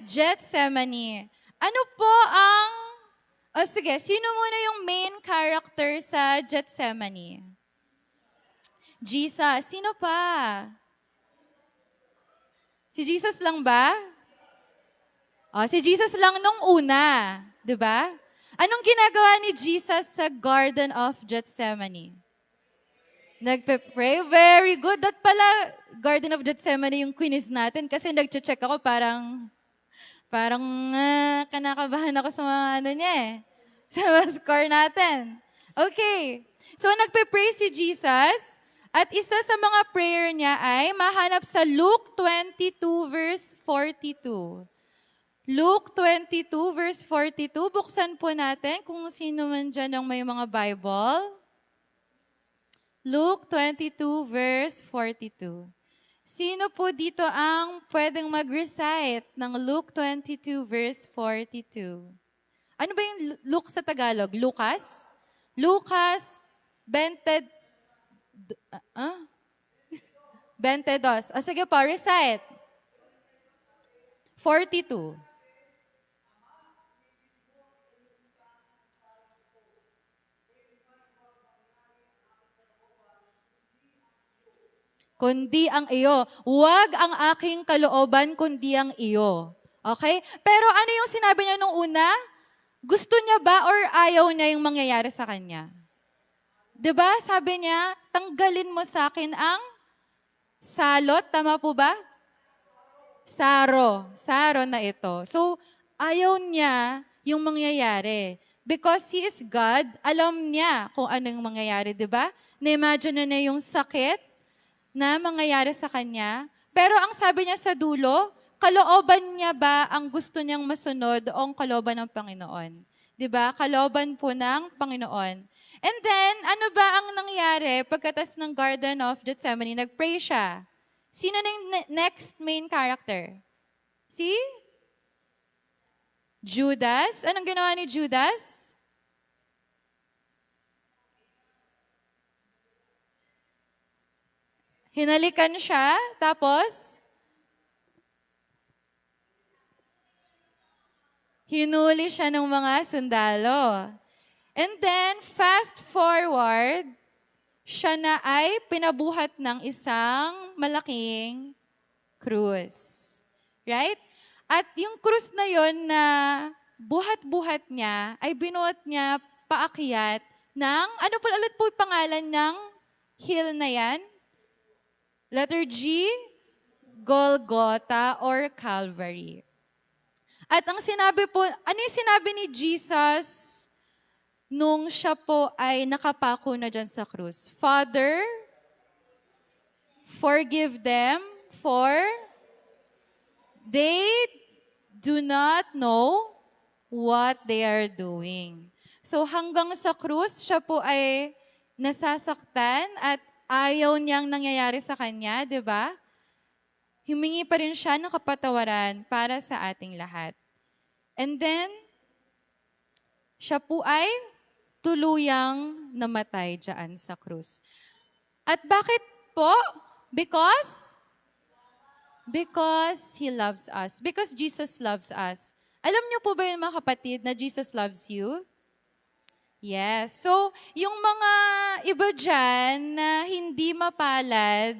[SPEAKER 3] Gethsemane. Ano po ang... sige, sino muna yung main character sa Gethsemane? Jesus. Sino pa? Si Jesus lang ba? Si Jesus lang nung una. Diba? Anong ginagawa ni Jesus sa Garden of Gethsemane? Nagpe-pray. Very good. That pala, Garden of Gethsemane yung quiz natin kasi nag-check ako parang kanakabahan ako sa mga niya eh. Sa mga score natin. Okay. So nagpe-pray si Jesus at isa sa mga prayer niya ay mahanap sa Luke 22 verse 42. Luke 22 verse 42. Buksan po natin kung sino man dyan ang may mga Bible. Luke 22 verse 42. Sino po dito ang pwedeng mag-recite ng Luke 22 verse 42? Ano ba yung Luke sa Tagalog? Lucas? Lucas 20, 22. O sige po, recite. 42. Kundi ang iyo. Huwag ang aking kalooban, kundi ang iyo. Okay? Pero ano yung sinabi niya nung una? Gusto niya ba or ayaw niya yung mangyayari sa kanya? 'Di ba? Sabi niya, tanggalin mo sa akin ang salot. Tama po ba? Saro na ito. So, ayaw niya yung mangyayari. Because He is God, alam niya kung ano yung mangyayari, di ba? Na-imagine na yung sakit na mangyayari sa kanya. Pero ang sabi niya sa dulo, kalooban niya ba ang gusto niyang masunod o ang kalooban ng Panginoon? Di ba? Kalooban po ng Panginoon. And then, ano ba ang nangyari pagkatas ng Garden of Gethsemane? Nag-pray siya. Sino na yung next main character? Si Judas. Anong ginawa ni Judas? Hinalikan siya, tapos hinuli siya ng mga sundalo. And then, fast forward, siya na ay pinabuhat ng isang malaking krus. Right? At yung krus na yon na buhat-buhat niya, ay binuhat niya paakyat ng, ano po ulit po yung pangalan ng hill na yan? Letter G, Golgotha or Calvary. At ang sinabi po, ano yung sinabi ni Jesus nung siya po ay nakapako na dyan sa krus? Father, forgive them for they do not know what they are doing. So hanggang sa krus, siya po ay nasasaktan at ayaw niyang nangyayari sa kanya, di ba? Humingi pa rin siya ng kapatawaran para sa ating lahat. And then, siya po ay tuluyang namatay dyan sa krus. At bakit po? Because He loves us. Because Jesus loves us. Alam niyo po ba yun mga kapatid na Jesus loves you? Yes. So, yung mga iba dyan na hindi mapalad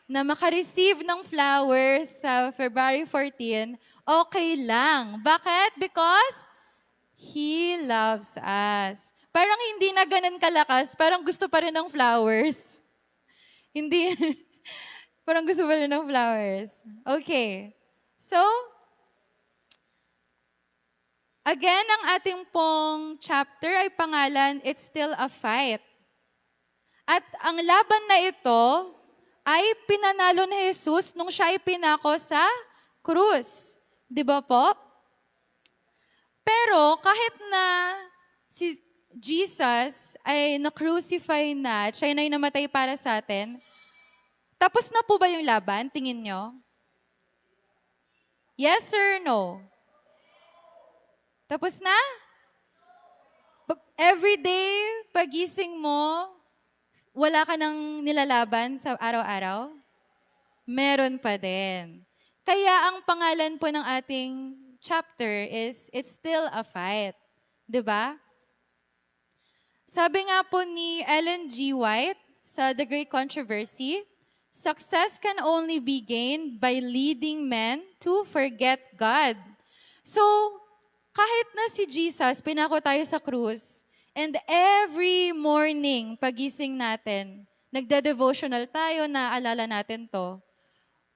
[SPEAKER 3] na makareceive ng flowers sa February 14, okay lang. Bakit? Because He loves us. Parang hindi na ganun kalakas, parang gusto pa rin ng flowers. Hindi, parang gusto pa rin ng flowers. Okay. So, again, ang ating pong chapter ay pangalan, It's Still a Fight. At ang laban na ito ay pinanalo ni Jesus nung siya ay pinako sa krus. Di ba po? Pero kahit na si Jesus ay na-crucify na, at siya na namatay para sa atin, tapos na po ba yung laban? Tingin nyo? Yes or no? Tapos na? Every day, pagising mo, wala ka nang nilalaban sa araw-araw? Meron pa din. Kaya ang pangalan po ng ating chapter is It's Still a Fight. 'Di ba? Sabi nga po ni Ellen G. White sa The Great Controversy, success can only be gained by leading men to forget God. So, kahit na si Jesus, pinako tayo sa krus, and every morning, pagising natin, nagda-devotional tayo, naaalala natin to.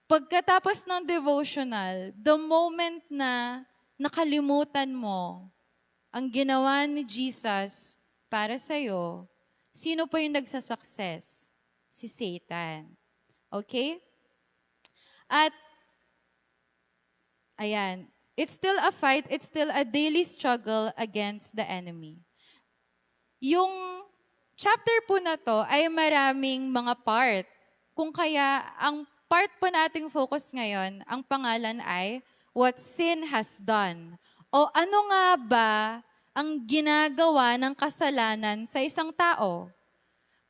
[SPEAKER 3] Pagkatapos ng devotional, the moment na nakalimutan mo ang ginawa ni Jesus para sa'yo, sino po yung nagsasucess? Si Satan. Okay? At, ayan, it's still a fight, it's still a daily struggle against the enemy. Yung chapter po na to ay maraming mga part. Kung kaya, ang part po nating focus ngayon, ang pangalan ay What Sin Has Done. O ano nga ba ang ginagawa ng kasalanan sa isang tao.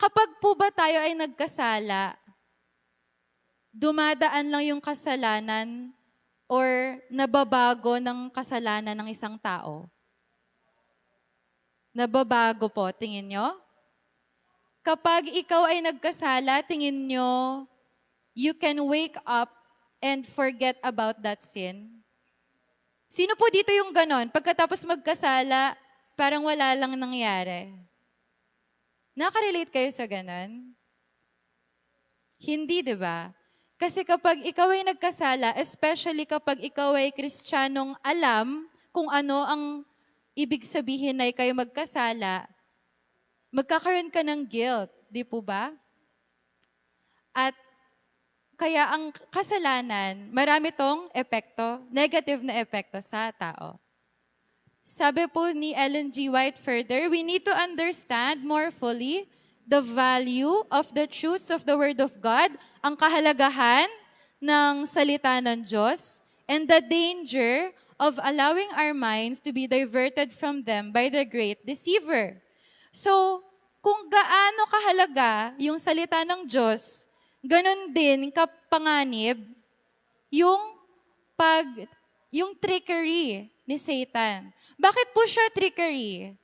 [SPEAKER 3] Kapag po ba tayo ay nagkasala, dumadaan lang yung kasalanan or nababago ng kasalanan ng isang tao? Nababago po, tingin nyo? Kapag ikaw ay nagkasala, tingin nyo, you can wake up and forget about that sin? Sino po dito yung ganon? Pagkatapos magkasala, parang wala lang nangyari. Nakarelate kayo sa ganon? Hindi, di ba? Kasi kapag ikaw ay nagkasala, especially kapag ikaw ay Kristiyanong alam kung ano ang ibig sabihin na kayo magkasala, magkakaroon ka ng guilt, di po ba? At kaya ang kasalanan, marami tong epekto, negative na epekto sa tao. Sabi po ni Ellen G. White further, we need to understand more fully the value of the truths of the Word of God, ang kahalagahan ng salita ng Diyos, and the danger of allowing our minds to be diverted from them by the great deceiver. So, kung gaano kahalaga yung salita ng Diyos, ganun din kapanganib yung trickery ni Satan. Bakit po siya trickery?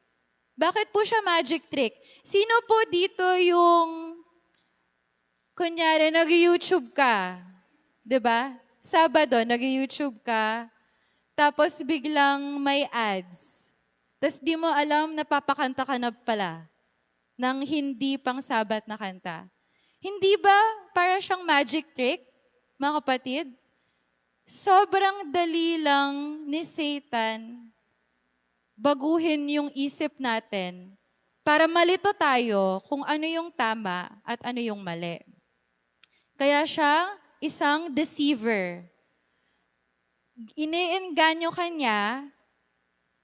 [SPEAKER 3] Bakit po siya magic trick? Sino po dito yung, kunyari, nag-YouTube ka, 'di ba? Sabado, nag-YouTube ka, tapos biglang may ads. Tapos di mo alam, napapakanta ka na pala ng hindi pang sabat na kanta. Hindi ba para siyang magic trick, mga kapatid? Sobrang dali lang ni Satan baguhin yung isip natin para malito tayo kung ano yung tama at ano yung mali. Kaya siya isang deceiver. Iniengganyo ka niya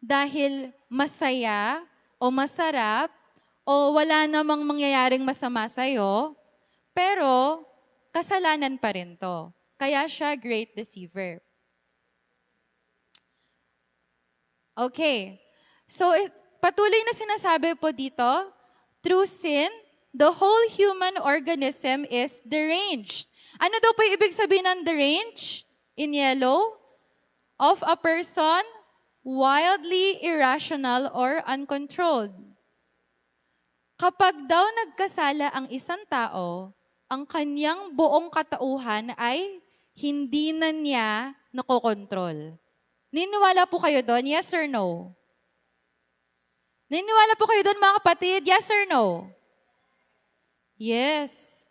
[SPEAKER 3] dahil masaya o masarap o wala namang mangyayaring masama sa'yo, pero kasalanan pa rin to. Kaya siya great deceiver. Okay. So, patuloy na sinasabi po dito, through sin, the whole human organism is deranged. Ano daw po yung ibig sabihin ng deranged? In yellow? Of a person wildly irrational or uncontrolled. Kapag daw nagkasala ang isang tao, ang kanyang buong katauhan ay hindi na niya nakokontrol. Niniwala po kayo doon? Yes or no? Niniwala po kayo doon, mga kapatid? Yes or no? Yes.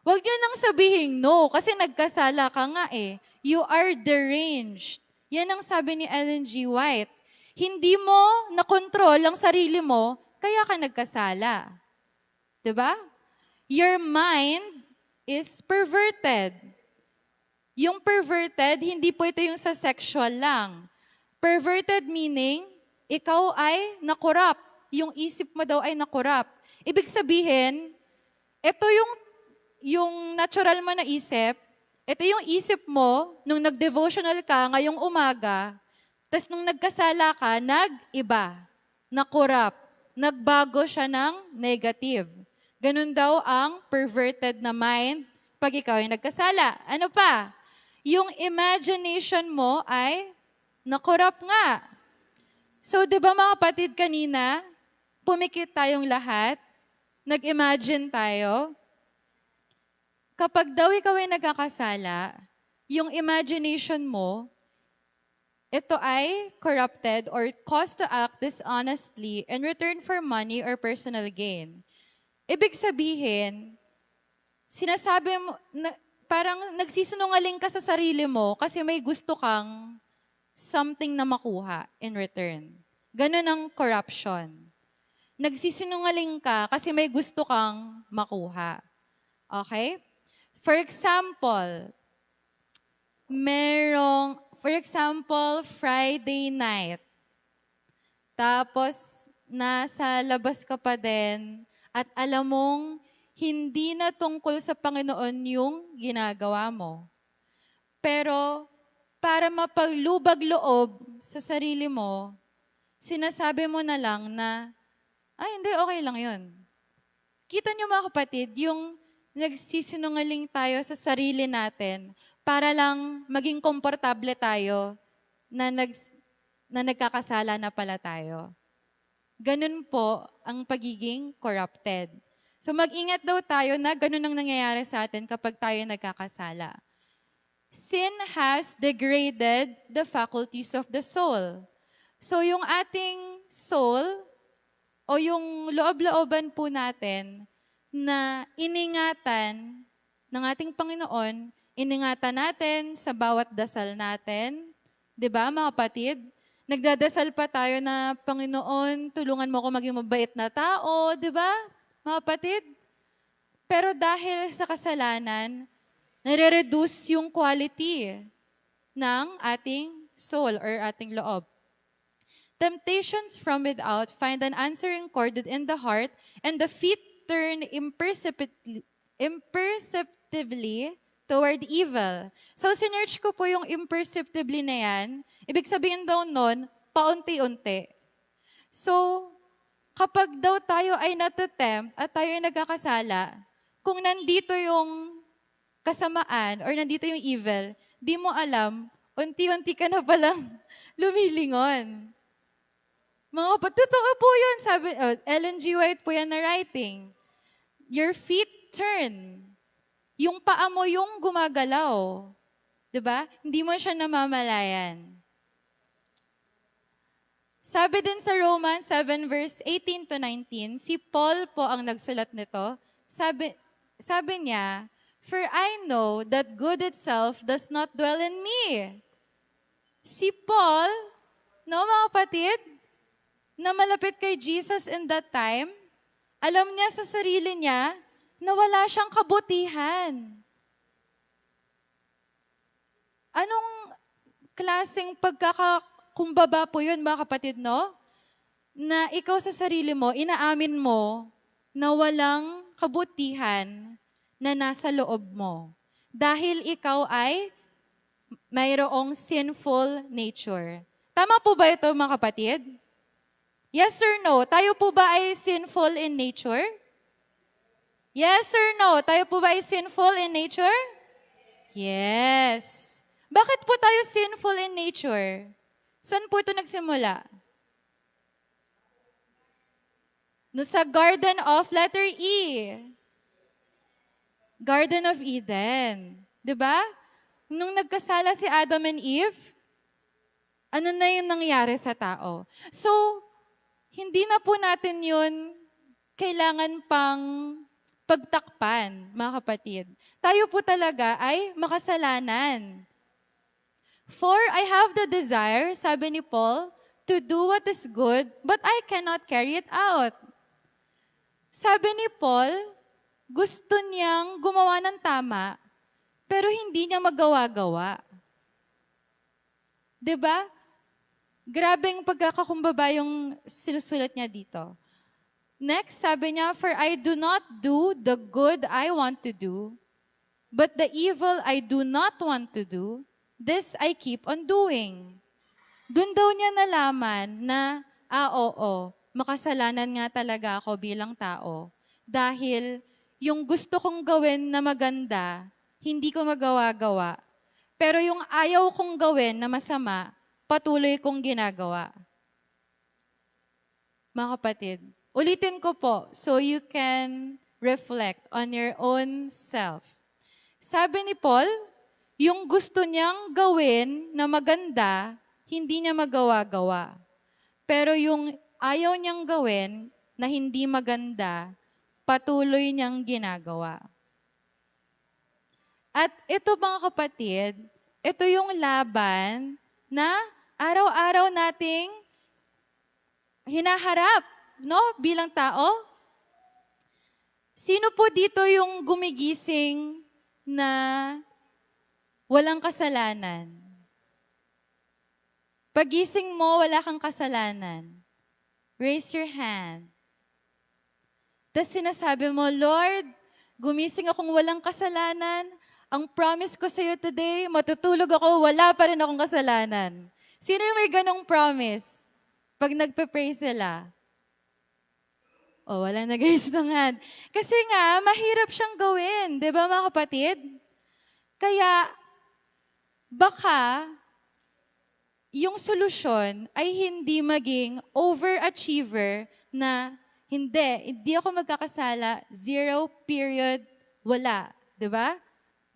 [SPEAKER 3] Huwag nyo nang sabihin no, kasi nagkasala ka nga eh. You are deranged. Yan ang sabi ni Ellen G. White. Hindi mo nakontrol ang sarili mo, kaya ka nagkasala. Diba? Your mind is perverted. Yung perverted, hindi po ito yung sa sexual lang. Perverted meaning, ikaw ay nakorap. Yung isip mo daw ay nakorap. Ibig sabihin, ito yung natural mo na isip, ito yung isip mo nung nag-devotional ka ngayong umaga, tas nung nagkasala ka, nag-iba, nakorap, nagbago siya ng negative. Ganun daw ang perverted na mind pag ikaw ay nagkasala. Ano pa? Yung imagination mo ay nakorap nga. So, di ba mga kapatid kanina, pumikit tayong lahat, nag-imagine tayo. Kapag daw ikaw ay nagkakasala, yung imagination mo, ito ay corrupted or caused to act dishonestly in return for money or personal gain. Ibig sabihin, sinasabi mo, parang nagsisinungaling ka sa sarili mo kasi may gusto kang something na makuha in return. Ganun ang corruption. Nagsisinungaling ka kasi may gusto kang makuha. Okay? For example, Friday night. Tapos, nasa labas ka pa din at alam mong hindi na tungkol sa Panginoon yung ginagawa mo. Pero, para mapaglubag loob sa sarili mo, sinasabi mo na lang na, ay hindi, okay lang yun. Kita niyo mga kapatid, yung nagsisinungaling tayo sa sarili natin para lang maging komportable tayo na, na nagkakasala na pala tayo. Ganun po ang pagiging corrupted. So mag-ingat daw tayo na ganun ang nangyayari sa atin kapag tayo nagkakasala. Sin has degraded the faculties of the soul. So yung ating soul o yung loob-looban po natin na iningatan ng ating Panginoon, iningatan natin sa bawat dasal natin. 'Di ba, mga kapatid? Nagdadasal pa tayo na, Panginoon, tulungan mo ako maging mabait na tao, 'di ba, mga kapatid? Pero dahil sa kasalanan, nare-reduce yung quality ng ating soul or ating loob. Temptations from without find an answering chord in the heart, and the feet turn imperceptibly toward evil. So, sinerch ko po yung imperceptibly na yan. Ibig sabihin daw nun, paunti-unti. So, kapag daw tayo ay natatempt at tayo ay nagkakasala, kung nandito yung kasamaan or nandito yung evil, di mo alam, unti-unti ka na palang lumilingon. Mga kapatid, totoo po yun. Sabi, Ellen G. White po yan na writing. Your feet turn. Yung paa mo yung gumagalaw. 'Di ba? Hindi mo siya namamalayan. Sabi din sa Romans 7 verse 18 to 19, si Paul po ang nagsulat nito. Sabi niya, "For I know that good itself does not dwell in me." Si Paul, no mga kapatid, na malapit kay Jesus in that time, alam niya sa sarili niya na wala siyang kabutihan. Anong klaseng pagkakakumbaba po yun, mga kapatid, no? Na ikaw sa sarili mo, inaamin mo na walang kabutihan na nasa loob mo. Dahil ikaw ay mayroong sinful nature. Tama po ba ito, mga kapatid? Yes or no? Tayo po ba ay sinful in nature? Yes or no? Tayo po ba ay sinful in nature? Yes. Bakit po tayo sinful in nature? Saan po ito nagsimula? No, sa Garden of letter E. Garden of Eden. 'Di ba? Nung nagkasala si Adam and Eve, ano na yung nangyari sa tao? So, hindi na po natin yun kailangan pang pagtakpan, mga kapatid. Tayo po talaga ay makasalanan. For I have the desire, sabi ni Paul, to do what is good, but I cannot carry it out. Sabi ni Paul, gusto niyang gumawa ng tama, pero hindi niya magawa-gawa. 'Di ba? Grabeng pagkakakumbaba yung sinusulat niya dito. Next, sabi niya, "For I do not do the good I want to do, but the evil I do not want to do, this I keep on doing." Doon daw niya nalaman na, oo, makasalanan nga talaga ako bilang tao. Dahil yung gusto kong gawin na maganda, hindi ko magawa-gawa. Pero yung ayaw kong gawin na masama, patuloy kong ginagawa. Mga kapatid, ulitin ko po so you can reflect on your own self. Sabi ni Paul, yung gusto niyang gawin na maganda, hindi niya magawa-gawa. Pero yung ayaw niyang gawin na hindi maganda, patuloy niyang ginagawa. At ito mga kapatid, ito yung laban na araw-araw nating hinaharap, no, bilang tao. Sino po dito yung gumigising na walang kasalanan? Pagising mo, wala kang kasalanan. Raise your hand. Tapos sinasabi mo, Lord, gumising akong walang kasalanan. Ang promise ko sa iyo today, matutulog ako, wala pa rin akong kasalanan. Sino yung may ganong promise? Pag nagpe-pray sila. O, wala nag-raise ng hand. Kasi nga, mahirap siyang gawin. Di ba mga kapatid? Kaya, baka, yung solusyon ay hindi maging overachiever na hindi ako magkakasala, zero, period, wala. Di ba?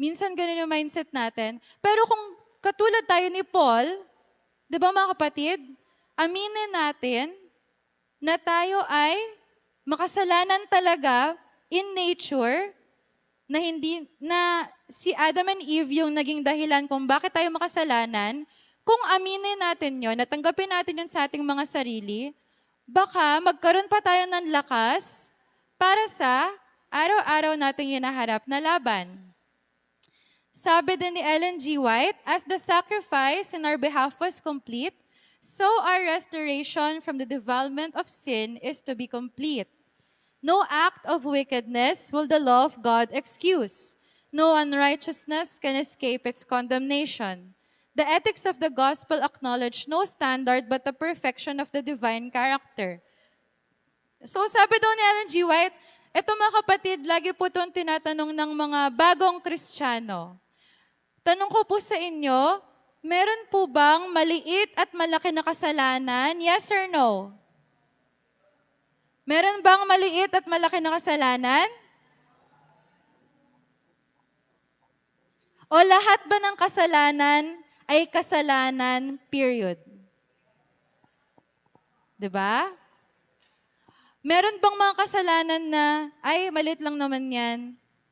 [SPEAKER 3] Minsan ganun yung mindset natin. Pero kung katulad tayo ni Paul, di ba mga kapatid, aminin natin na tayo ay makasalanan talaga in nature, na si Adam and Eve yung naging dahilan kung bakit tayo makasalanan. Kung aminin natin yon, natanggapin natin yun sa ating mga sarili, baka magkaroon pa tayo ng lakas para sa araw-araw nating hinaharap na laban. Sabi din ni Ellen G. White, as the sacrifice in our behalf was complete, so our restoration from the defilement of sin is to be complete. No act of wickedness will the law of God excuse. No unrighteousness can escape its condemnation. The ethics of the gospel acknowledge no standard but the perfection of the divine character. So sabi daw ni Ellen G. White, eto mga kapatid, lagi po itong tinatanong ng mga bagong Kristiyano. Tanong ko po sa inyo, meron po bang maliit at malaki na kasalanan? Yes or no? Meron bang maliit at malaki na kasalanan? O lahat ba ng kasalanan ay kasalanan, period? 'Di ba? Meron bang mga kasalanan na, ay, maliit lang naman yan,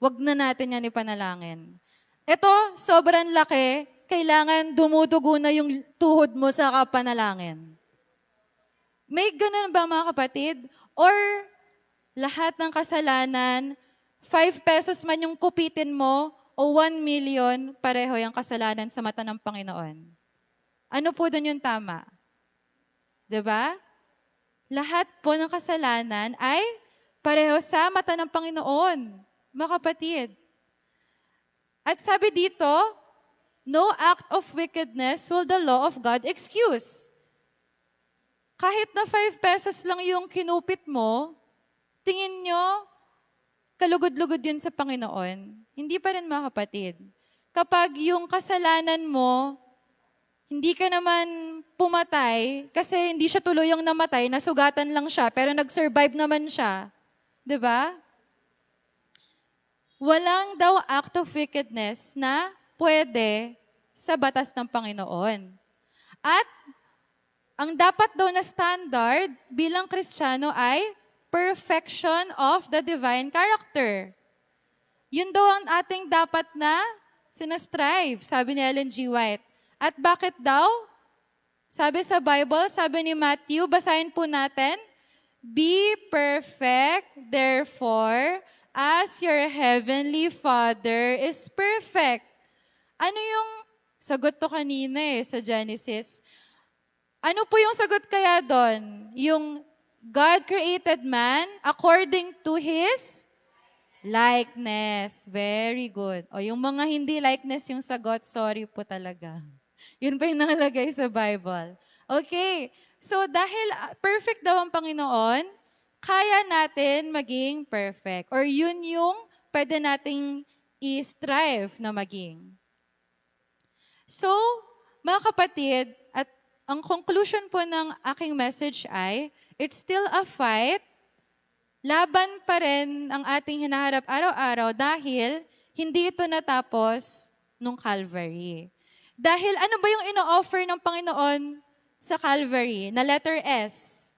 [SPEAKER 3] wag na natin yan ipanalangin. Ito, sobrang laki, kailangan dumudugo na yung tuhod mo sa kapanalangin. May ganun ba mga kapatid? Or lahat ng kasalanan, 5 pesos man yung kupitin mo o 1 million, pareho yung kasalanan sa mata ng Panginoon. Ano po doon yung tama? 'Di ba? Lahat po ng kasalanan ay pareho sa mata ng Panginoon, mga kapatid. At sabi dito, no act of wickedness will the law of God excuse. Kahit na 5 pesos lang yung kinupit mo, tingin nyo, kalugod-lugod yun sa Panginoon. Hindi pa rin mga kapatid. Kapag yung kasalanan mo, hindi ka naman pumatay, kasi hindi siya tuluyang namatay, nasugatan lang siya, pero nag-survive naman siya. 'Di ba? Walang daw act of wickedness na pwede sa batas ng Panginoon. At ang dapat daw na standard bilang Kristiyano ay perfection of the divine character. Yun daw ang ating dapat na sinastrive, sabi ni Ellen G. White. At bakit daw? Sabi sa Bible, sabi ni Matthew, basahin po natin, be perfect, therefore, as your heavenly Father is perfect. Ano yung sagot to kanina sa Genesis? Ano po yung sagot kaya doon? Yung God created man according to His likeness. Very good. O yung mga hindi likeness yung sagot, sorry po talaga. Yun pa yung nakalagay sa Bible. Okay. So dahil perfect daw ang Panginoon, kaya natin maging perfect. Or yun yung pwede nating i-strive na maging. So, mga kapatid, at ang conclusion po ng aking message ay, it's still a fight. Laban pa rin ang ating hinaharap araw-araw dahil hindi ito natapos nung Calvary. Dahil ano ba yung ino-offer ng Panginoon sa Calvary? Na letter S.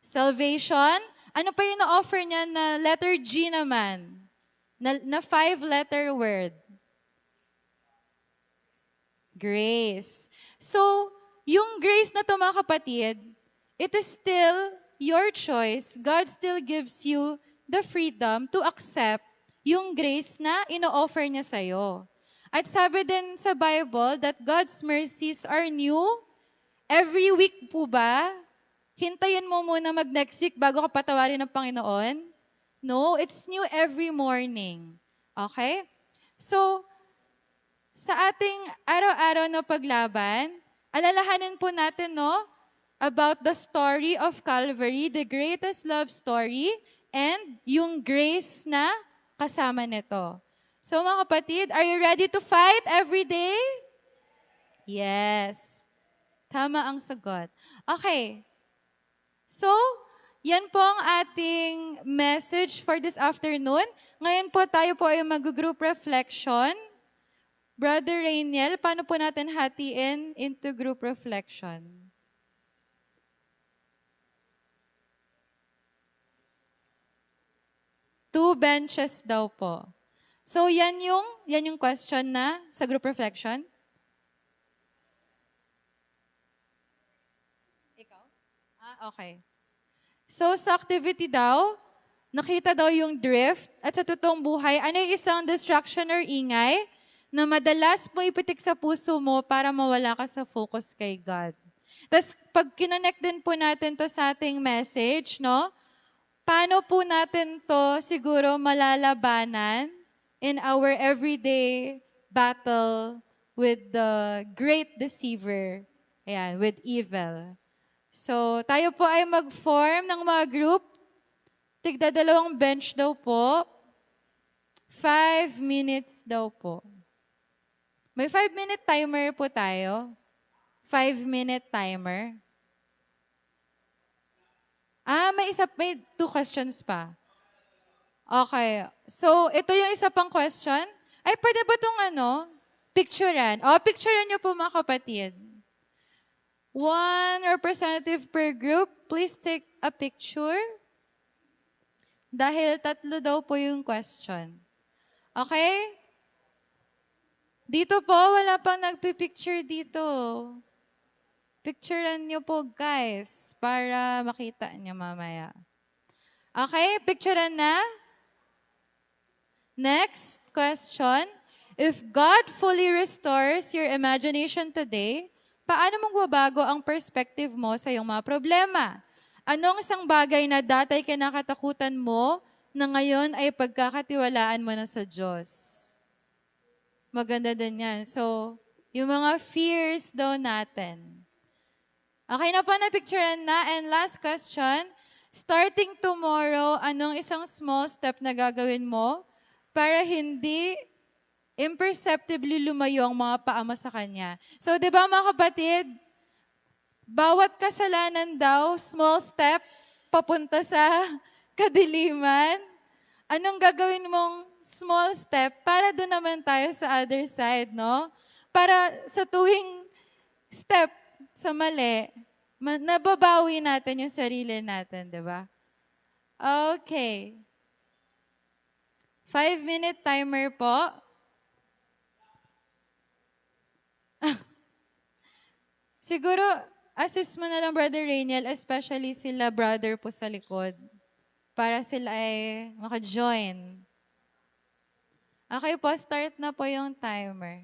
[SPEAKER 3] Salvation. Ano pa yung ino-offer niya na letter G naman? Na 5-letter word. Grace. So, yung grace na to mga kapatid, it is still your choice. God still gives you the freedom to accept yung grace na ino-offer niya sa'yo. At sabi din sa Bible that God's mercies are new every week po ba? Hintayin mo muna mag-next week bago ka patawarin ng Panginoon? No, it's new every morning. Okay? So, sa ating araw-araw na paglaban, alalahanin po natin, no? about the story of Calvary, the greatest love story, and yung grace na kasama nito. So mga kapatid, are you ready to fight every day? Yes. Tama ang sagot. Okay. So, yan po ang ating message for this afternoon. Ngayon po tayo po ay mag-group reflection. Brother Rainiel, paano po natin hatiin into group reflection? Two benches daw po. So, yan yung question na sa group reflection. Ikaw? Okay. So, sa activity daw, nakita daw yung drift at sa totoong buhay, ano yung isang distraction or ingay na madalas mo ipitik sa puso mo para mawala ka sa focus kay God. Tapos, pag kinonect din po natin to sa ating message, no? Paano po natin to siguro malalabanan in our everyday battle with the great deceiver, ayan, with evil. So, tayo po ay mag-form ng mga group. Tigda 2 bench daw po. 5 minutes daw po. May 5-minute timer po tayo. 5-minute timer. May 2 questions pa. Okay. So, ito yung isa pang question. Ay, pwede ba itong picturean? Picturean nyo po mga kapatid. 1 representative per group, please take a picture. Dahil 3 daw po yung question. Okay? Dito po, wala pang nagpipicture dito. Picturean nyo po, guys, para makita nyo mamaya. Okay? Picturean na? Next question. If God fully restores your imagination today, paano magbabago ang perspective mo sa iyong mga problema? Anong isang bagay na dati kinakatakutan mo na ngayon ay pagkakatiwalaan mo na sa Diyos? Maganda din yan. So, yung mga fears daw natin. Okay na po, na-picturean na. And last question, starting tomorrow, anong isang small step na gagawin mo para hindi imperceptibly lumayo ang mga paa mo sa Kanya? So, di ba mga kapatid, bawat kasalanan daw, small step, papunta sa kadiliman. Anong gagawin mong small step para doon naman tayo sa other side, no? Para sa tuwing step sa mali, nababawi natin yung sarili natin, di ba? Okay. 5-minute timer po. Siguro, assist mo na lang, Brother Rainiel, especially sila brother po sa likod, para sila ay maka-join. Okay po, start na po yung timer.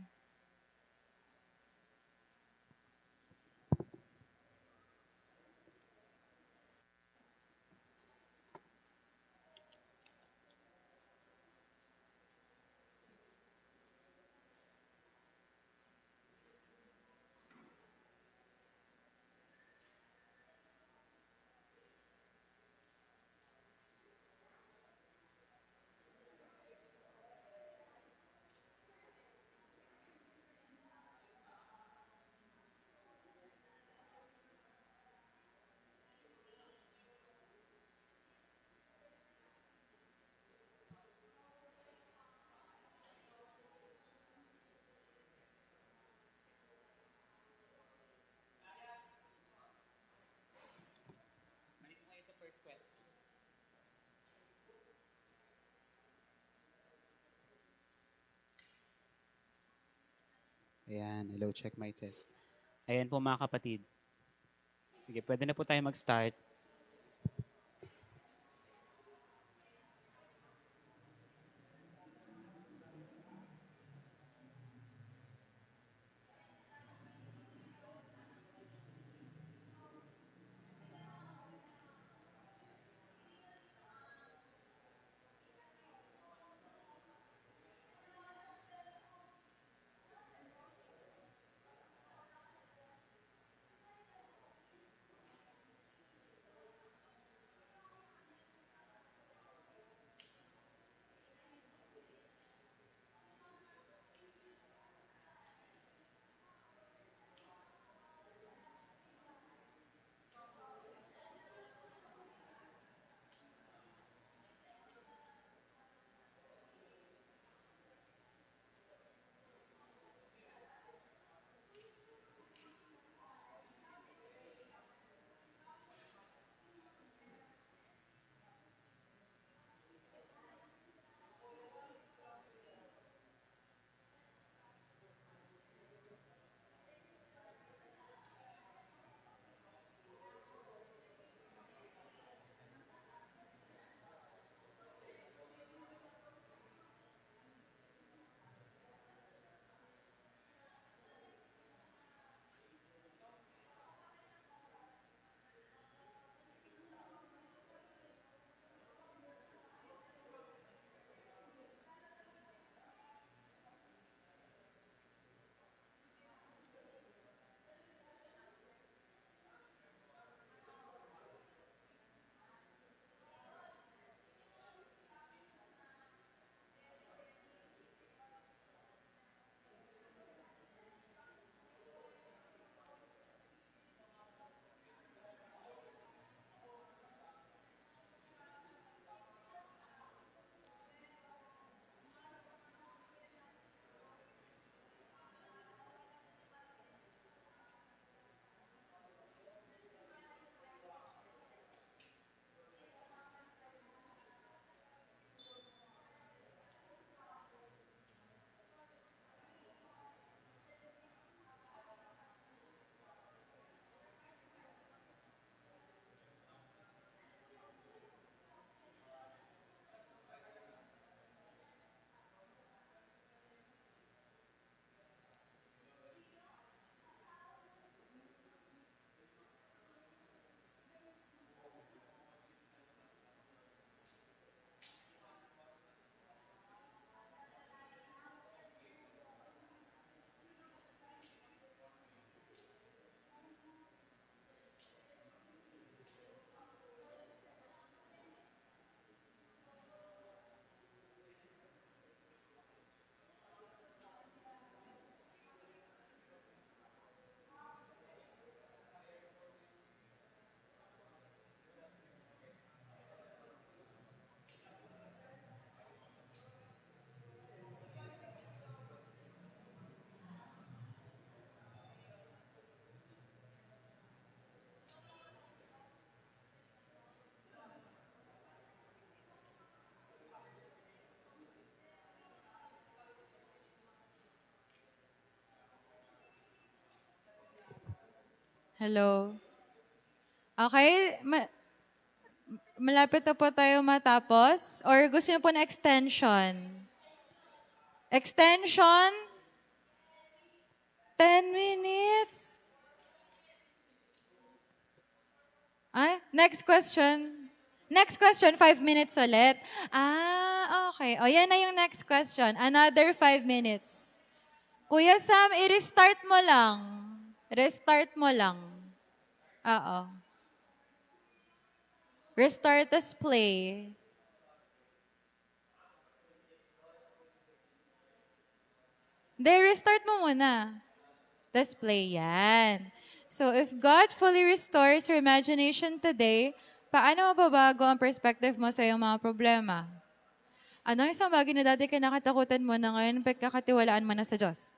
[SPEAKER 4] Ayan, hello, check my test. Ayan po mga kapatid. Sige, pwede na po tayo mag-start.
[SPEAKER 3] Hello? Okay, malapit na po tayo matapos. Or gusto niyo po na extension? Extension? 10 minutes? Ay, next question. Next question, 5 minutes ulit. Okay. O, yan na yung next question. Another 5 minutes. Kuya Sam, i-restart mo lang. Restart mo lang. Oo. Restart as play. Hindi, restart mo muna. Tas play yan. So, if God fully restores your imagination today, paano mababago ang perspective mo sa iyong mga problema? Ano ang isang bagay na dati ka nakatakutan mo na ngayon pagkakatiwalaan mo na sa Diyos?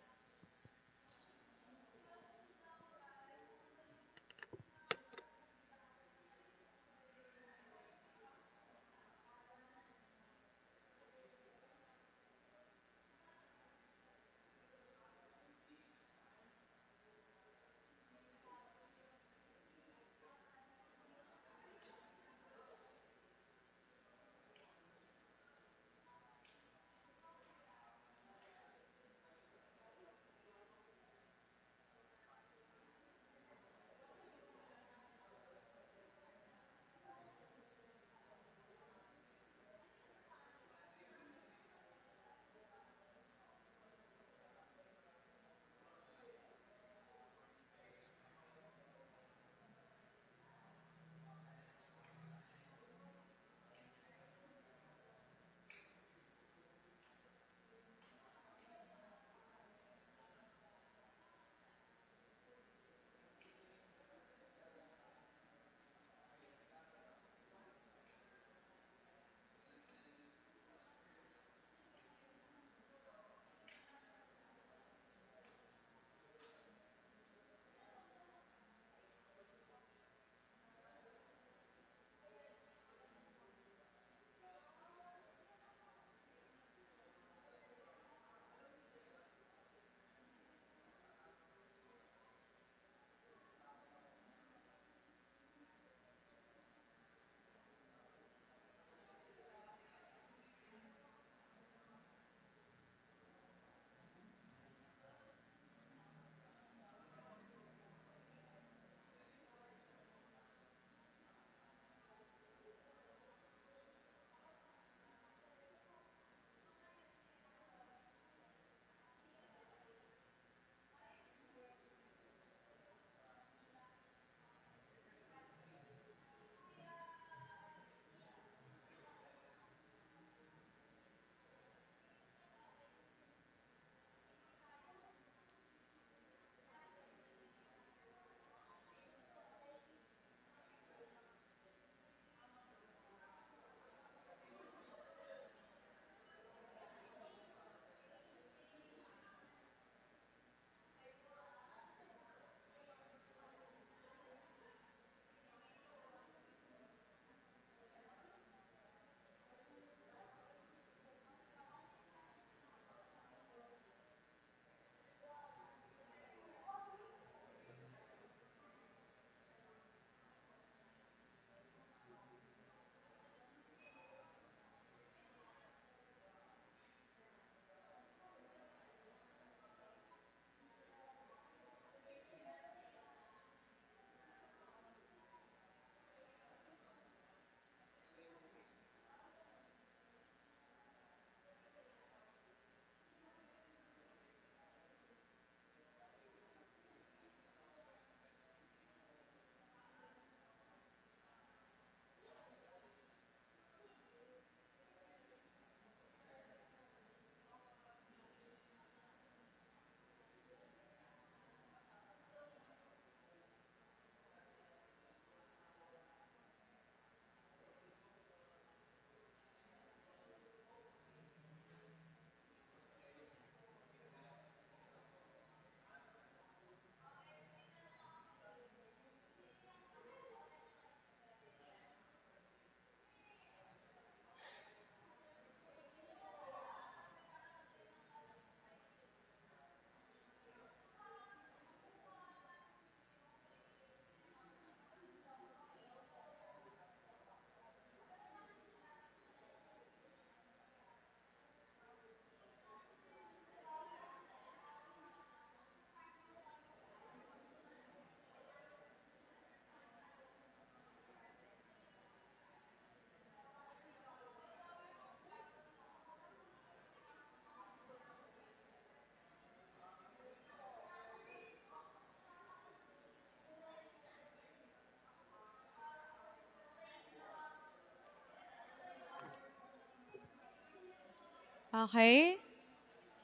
[SPEAKER 3] Okay?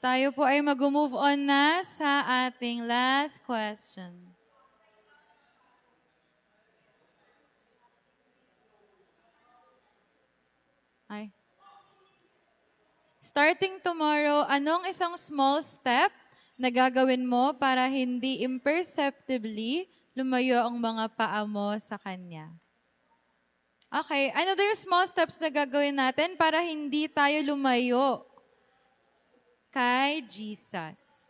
[SPEAKER 3] Tayo po ay mag-move on na sa ating last question. Ay. Starting tomorrow, anong isang small step na gagawin mo para hindi imperceptibly lumayo ang mga paa mo sa Kanya? Okay, ano daw yung small steps na gagawin natin para hindi tayo lumayo kay Jesus?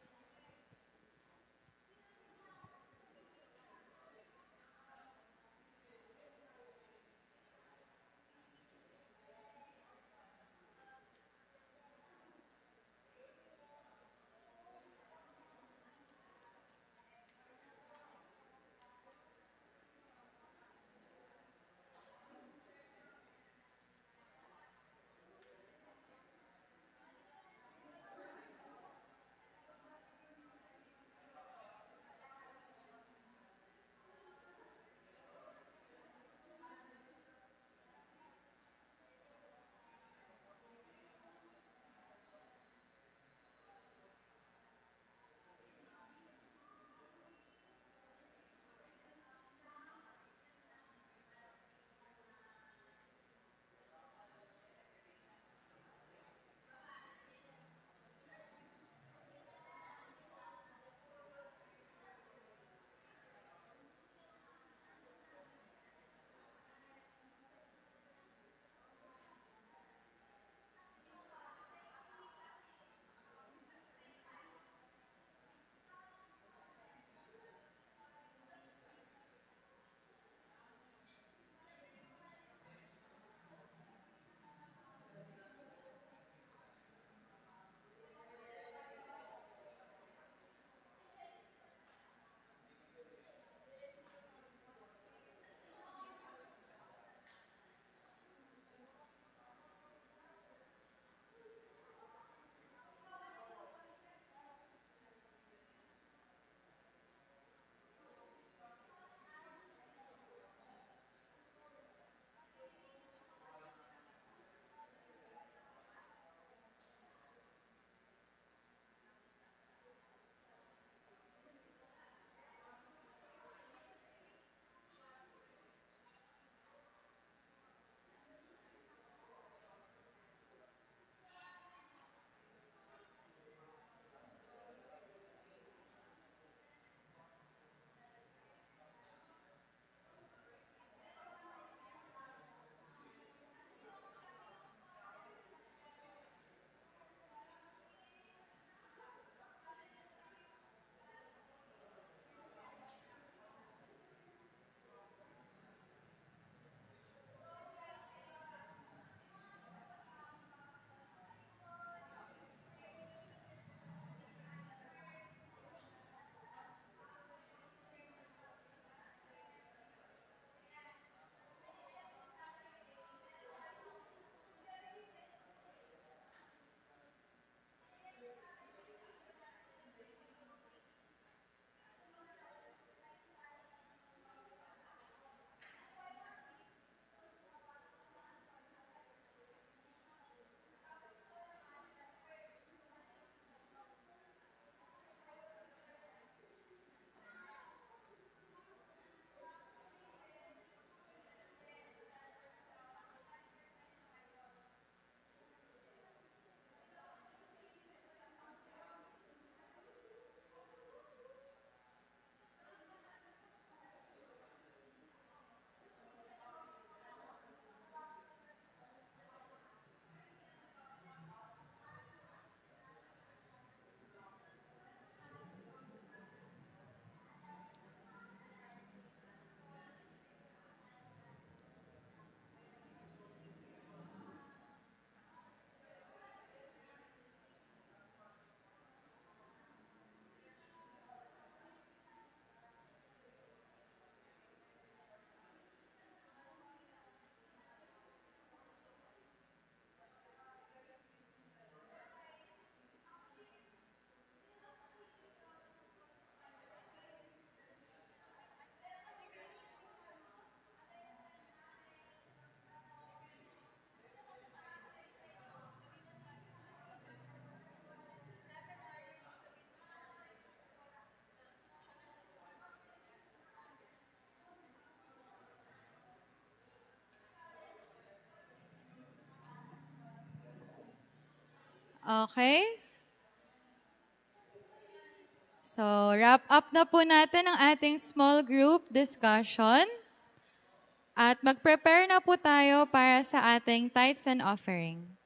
[SPEAKER 3] Okay? So, wrap up na po natin ang ating small group discussion. At mag-prepare na po tayo para sa ating tithes and offering.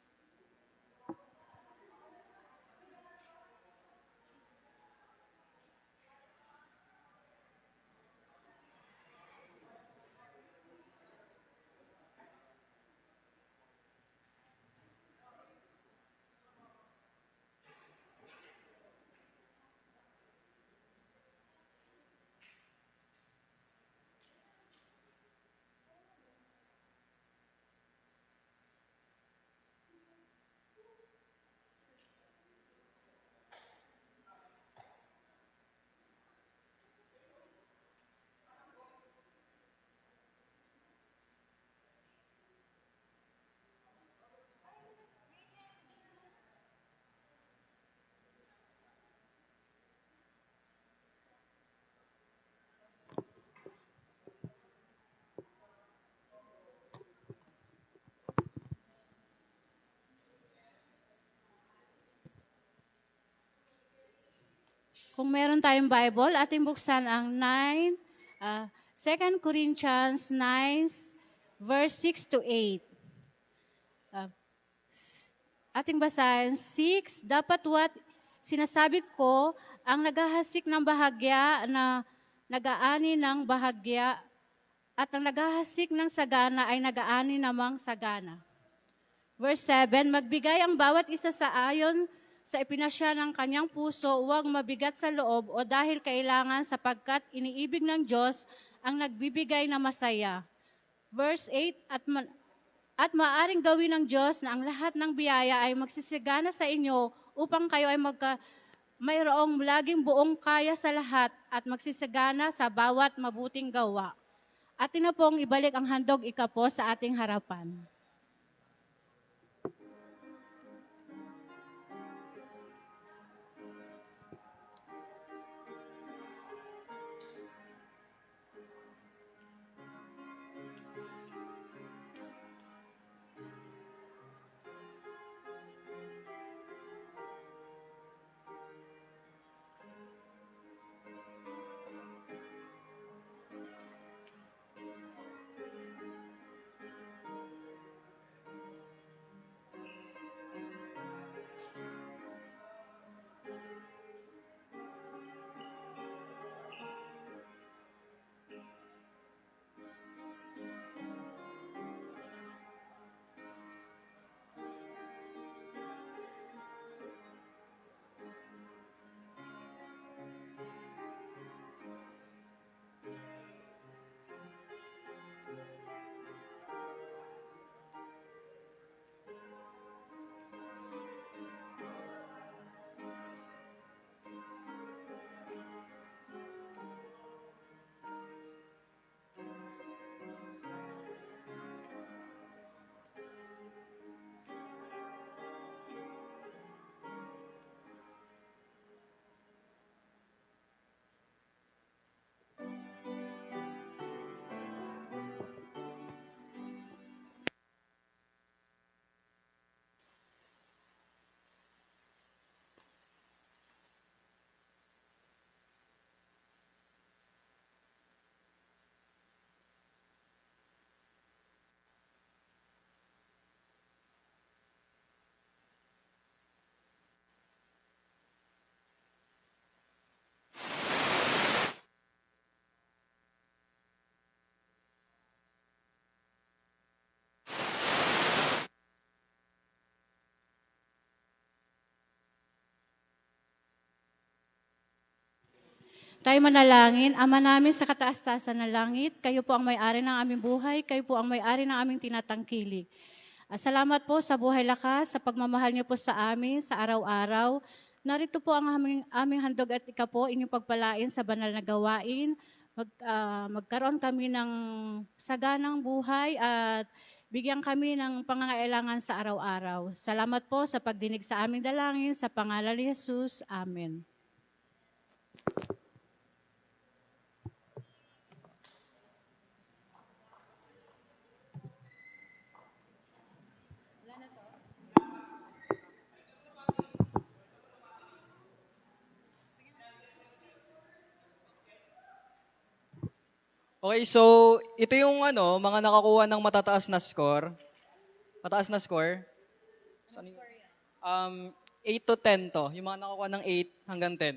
[SPEAKER 8] Kung meron tayong Bible, ating buksan ang 2 Corinthians 9, verse 6 to 8. Ating basahin, 6, dapat what sinasabi ko, ang naghahasik ng bahagya na nagaani ng bahagya at ang naghahasik ng sagana ay nagaani namang sagana. Verse 7, magbigay ang bawat isa sa ayon sa ipinasya ng kanyang puso, huwag mabigat sa loob o dahil kailangan sapagkat iniibig ng Diyos ang nagbibigay na masaya. Verse 8, at maaring gawin ng Diyos na ang lahat ng biyaya ay magsisigana sa inyo upang kayo ay mayroong laging buong kaya sa lahat at magsisigana sa bawat mabuting gawa. Atin na pong ibalik ang handog ikapo sa ating harapan. Tayo manalangin, Ama namin sa kataas-taasan ng langit, kayo po ang may-ari ng aming buhay, kayo po ang may-ari ng aming tinatangkilik. Salamat po sa buhay lakas, sa pagmamahal niyo po sa amin, sa araw-araw. Narito po ang aming handog at ika po, inyong pagpalain sa banal na gawain. Magkaroon kami ng saganang buhay at bigyan kami ng pangangailangan sa araw-araw. Salamat po sa pagdinig sa aming dalangin, sa pangalan ni Jesus. Amen.
[SPEAKER 6] Okay, so ito yung mga nakakuha ng matataas na score. Mataas na score. Saan yun? 8 to 10 to. Yung mga nakakuha ng 8 hanggang 10.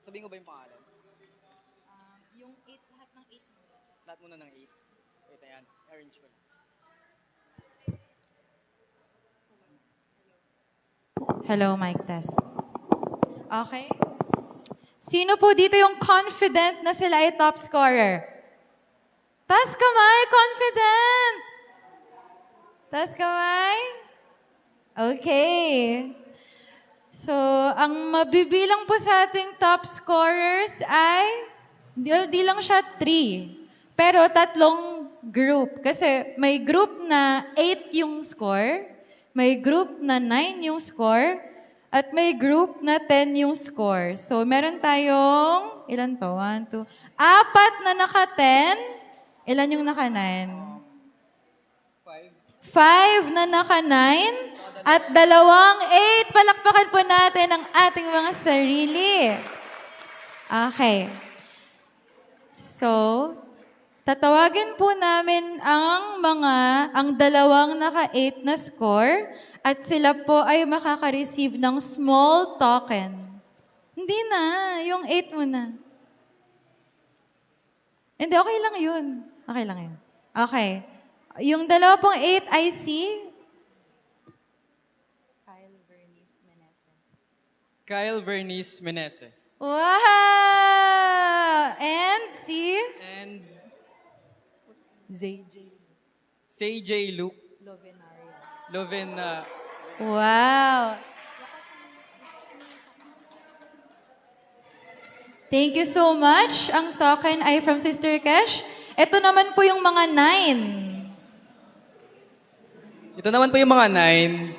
[SPEAKER 6] Sabihin ko ba yung pangalan?
[SPEAKER 3] Yung 8, lahat ng 8.
[SPEAKER 6] Lahat muna ng 8. Wait, ayan. Arrange ko.
[SPEAKER 3] Hello, mic test. Okay. Sino po dito yung confident na sila ay top scorer? Taas kamay, confident! Taas kamay? Okay. So, ang mabibilang po sa ating top scorers ay, di lang siya 3. Pero 3 group. Kasi may group na 8 yung score, may group na 9 yung score, at may group na 10 yung score. So, meron tayong, ilan to? 1, 2, 4 na naka-10. Ilan yung naka-9? 5 na naka-9. At 2 8. Palakpakan po natin ang ating mga sarili. Okay. So, tatawagin po namin ang 2 naka-8 na score at sila po ay makaka-receive ng small token. Hindi na, yung 8 muna. Hindi, okay lang yun. Okay lang yun. Okay. Yung 2 pong 8 I see.
[SPEAKER 6] Kyle Vernice Menese.
[SPEAKER 3] Wow! And see?
[SPEAKER 6] And
[SPEAKER 3] ZJ.
[SPEAKER 6] CJ Luke. Loven.
[SPEAKER 3] Wow! Thank you so much. Ang token ay from Sister Kesh. Ito naman po yung mga 9.
[SPEAKER 6] Ito naman po yung mga 9.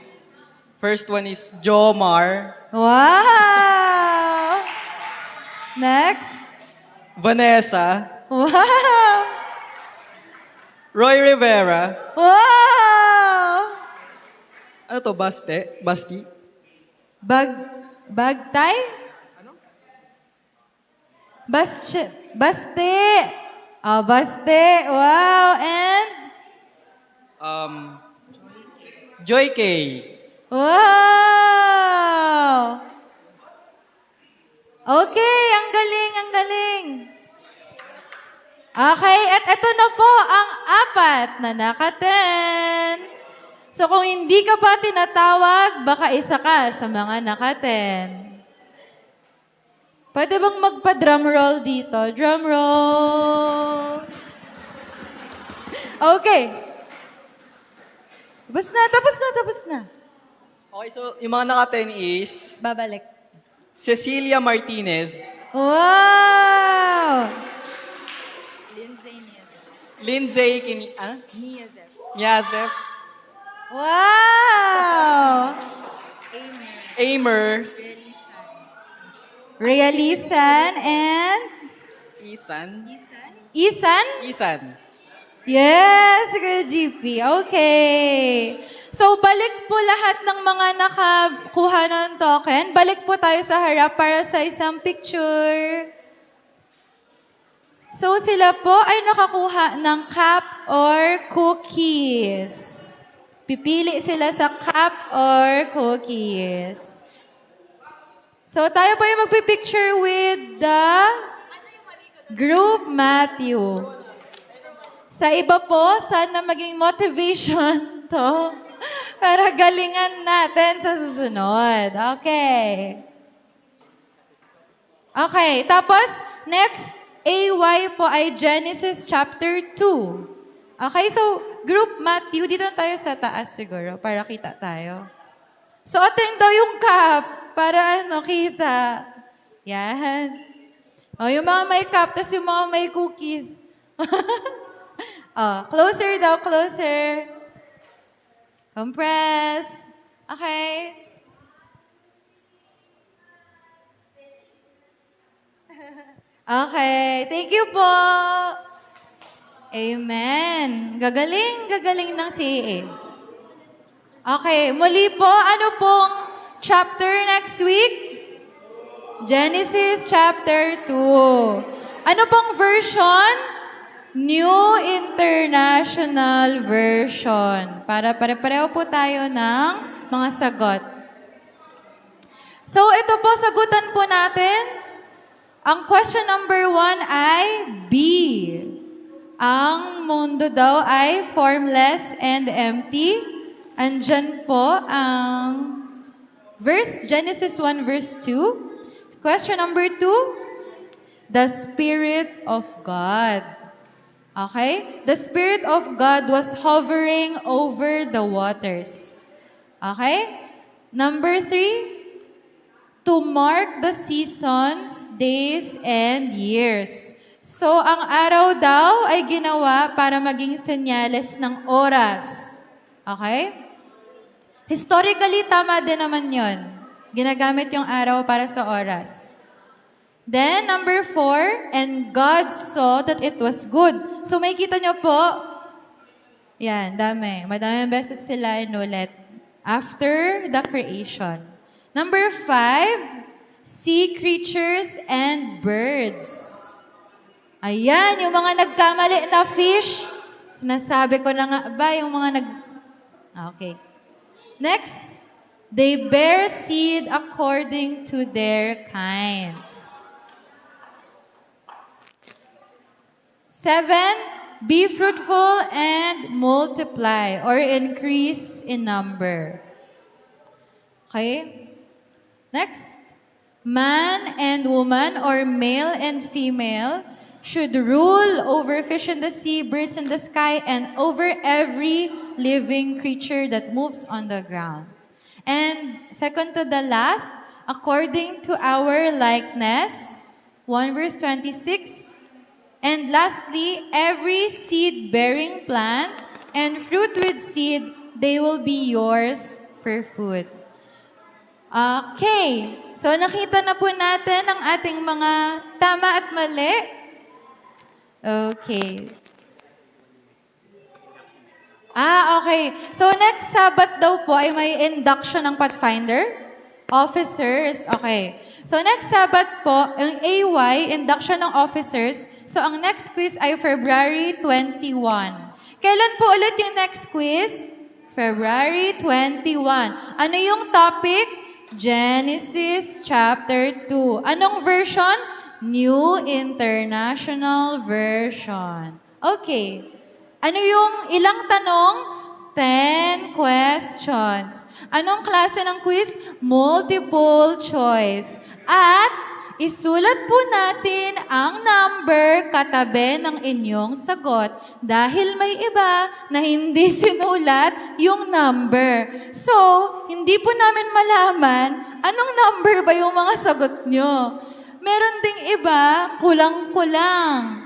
[SPEAKER 6] First one is Jomar.
[SPEAKER 3] Wow! Next.
[SPEAKER 6] Vanessa.
[SPEAKER 3] Wow!
[SPEAKER 6] Roy Rivera.
[SPEAKER 3] Wow!
[SPEAKER 6] Ano to? Basti?
[SPEAKER 3] Bagtay?
[SPEAKER 6] Ano?
[SPEAKER 3] Baste. Oh, baste. Wow. And?
[SPEAKER 6] Joy K.
[SPEAKER 3] Wow! Okay, ang galing, ang galing. Okay, at ito na po ang 4 na naka-10. So kung hindi ka pa tinatawag, baka isa ka sa mga naka-10. Pwede bang magpa-drum roll dito? Drum roll. Okay. Tapos na.
[SPEAKER 6] Okay, so yung mga naka-10 is
[SPEAKER 3] Babalik.
[SPEAKER 6] Cecilia Martinez.
[SPEAKER 3] Wow!
[SPEAKER 6] Lindsay Niazef.
[SPEAKER 3] Wow!
[SPEAKER 6] Amer.
[SPEAKER 3] Realisan and Isan?
[SPEAKER 6] Isan.
[SPEAKER 3] Yes, Kuya GP. Okay. So, balik po lahat ng mga nakakuha ng token. Balik po tayo sa harap para sa isang picture. So, sila po ay nakakuha ng cup or cookies. Pipili sila sa cup or cookies. So, tayo po ay magpipicture with the group Matthew. Sa iba po, sana maging motivation to para galingan natin sa susunod. Okay. Okay, tapos next AY po ay Genesis chapter 2. Okay, so group Matthew, dito tayo sa taas siguro para kita tayo. So ating daw yung cup para kita. Yan. O, yung mga may cup, tas yung mga may cookies. Closer daw, closer. Compress. Okay. Okay. Thank you po. Amen. Gagaling ng CA. Okay. Muli po, ano pong chapter next week? Genesis chapter 2. Ano pong version? New International Version. Para pare-pareho po tayo ng mga sagot. So, ito po, sagutan po natin. Ang question number 1 ay B. Ang mundo daw ay formless and empty. Andyan po ang verse, Genesis 1 verse 2. Question number 2, the Spirit of God. Okay? The Spirit of God was hovering over the waters. Okay? Number 3, to mark the seasons, days, and years. So, ang araw daw ay ginawa para maging senyales ng oras. Okay? Historically, tama din naman yon. Ginagamit yung araw para sa oras. Then, number 4, and God saw that it was good. So, may kita nyo po, yan, dami. Madaming beses sila inulit. After the creation. Number 5, sea creatures and birds. Ayan, yung mga nagkamali na fish. Sinasabi ko na nga ba, yung mga Okay. Next, they bear seed according to their kinds. 7, be fruitful and multiply or increase in number. Okay? Next, man and woman or male and female should rule over fish in the sea, birds in the sky, and over every living creature that moves on the ground. And second to the last, according to our likeness, 1 verse 26. And lastly, every seed-bearing plant and fruit with seed, they will be yours for food. Okay. So nakita na po natin ang ating mga tama at mali. Okay. Okay. So next Sabat daw po ay may induction ng Pathfinder officers. Okay. So next Sabat po, ang AY, induction ng officers. So ang next quiz ay February 21. Kailan po ulit yung next quiz? February 21. Ano yung topic? Genesis chapter 2. Anong version? New International Version. Okay. Ano yung ilang tanong? 10 questions. Anong klase ng quiz? Multiple choice. At isulat po natin ang number katabi ng inyong sagot dahil may iba na hindi sinulat yung number. So, hindi po namin malaman anong number ba yung mga sagot nyo. Meron ding iba, kulang-kulang.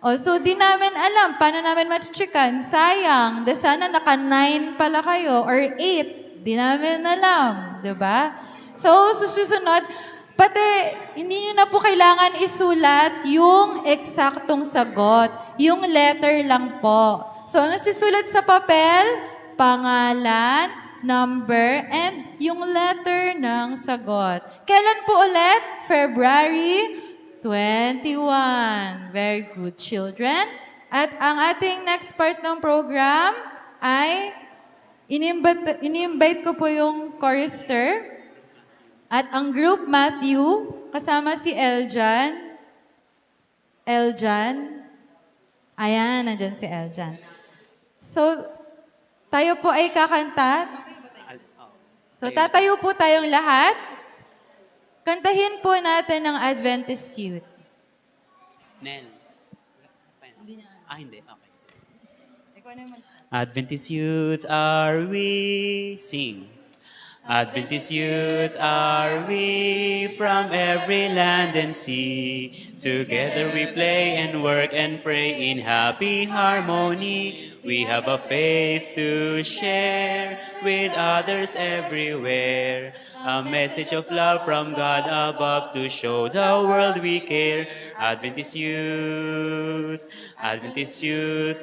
[SPEAKER 3] So di namin alam, paano namin matchikan? Sayang, sana naka-9 pala kayo or 8. Di namin alam, di ba? So susunod, pati hindi nyo na po kailangan isulat yung eksaktong sagot. Yung letter lang po. So ang sisulat sa papel, pangalan, number, and yung letter ng sagot. Kailan po ulit? February 21. Very good, children. At ang ating next part ng program ay ini-invite ko po yung chorister at ang group Matthew, kasama si Eljan. Eljan. Ayan, nandyan si Eljan. So, tayo po ay kakanta. So, tatayo po tayong lahat. Kantahin po natin ang Adventist Youth.
[SPEAKER 4] Nel. Hindi. Okay. Adventist youth are we, sing. Adventist youth are we, from every land and sea. Together we play and work and pray in happy harmony. We have a faith to share with others everywhere. A message of love from God above to show the world we care. Adventist youth, Adventist youth.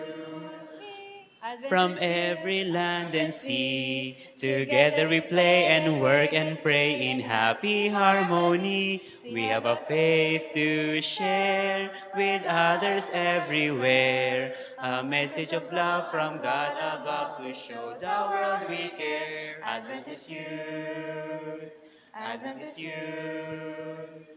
[SPEAKER 4] from every land and sea. Together we play and work and pray in happy harmony. We have a faith to share with others everywhere. A message of love from God above to show the world we care. Adventist Youth, Adventist Youth.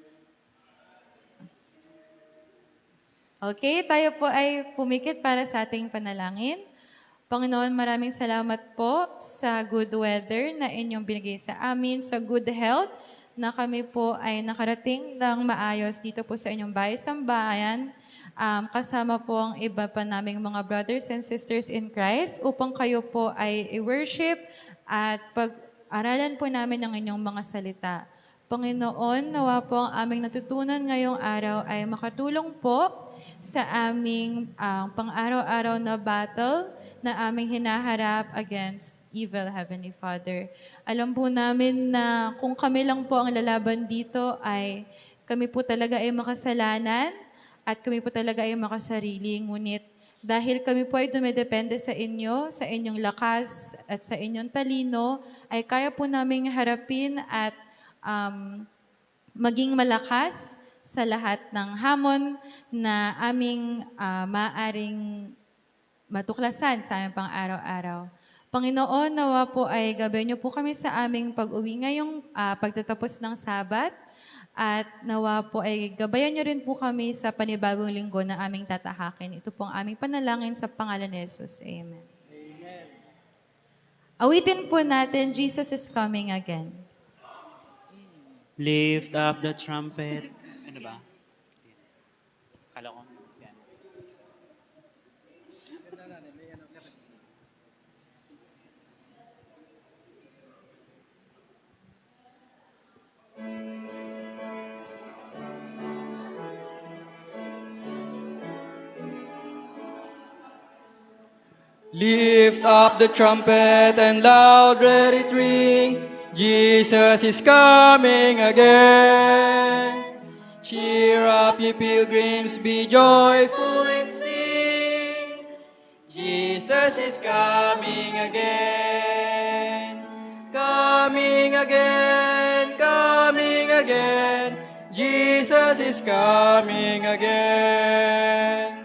[SPEAKER 3] Okay, tayo po ay pumikit para sa ating panalangin. Panginoon, maraming salamat po sa good weather na inyong binigay sa amin, sa good health na kami po ay nakarating ng maayos dito po sa inyong bahay-sambahayan. Kasama po ang iba pa naming mga brothers and sisters in Christ upang kayo po ay i-worship at pag-aralan po namin ang inyong mga salita. Panginoon, nawa po ang aming natutunan ngayong araw ay makatulong po sa aming pang-araw-araw na battle na aming hinaharap against evil, Heavenly Father. Alam po namin na kung kami lang po ang lalaban dito ay kami po talaga ay makasalanan at kami po talaga ay makasarili. Ngunit dahil kami po ay dumidepende sa inyo, sa inyong lakas at sa inyong talino, ay kaya po naming harapin at maging malakas sa lahat ng hamon na aming maaring matuklasan sa aming pang-araw-araw. Panginoon, nawa po ay gabayan niyo po kami sa aming pag-uwi ngayong pagtatapos ng Sabat at nawa po ay gabayan niyo rin po kami sa panibagong linggo na aming tatahakin. Ito po ang aming panalangin sa pangalan ni Jesus. Amen. Amen. Awitin po natin, Jesus is coming again.
[SPEAKER 4] Lift up the trumpet. Ano ba? Kala ko. Yan.
[SPEAKER 6] Lift up the trumpet and loud let it ring. Jesus is coming again. Cheer up, ye pilgrims, be joyful and sing. Jesus is coming again. Coming again, coming again. Jesus is coming again.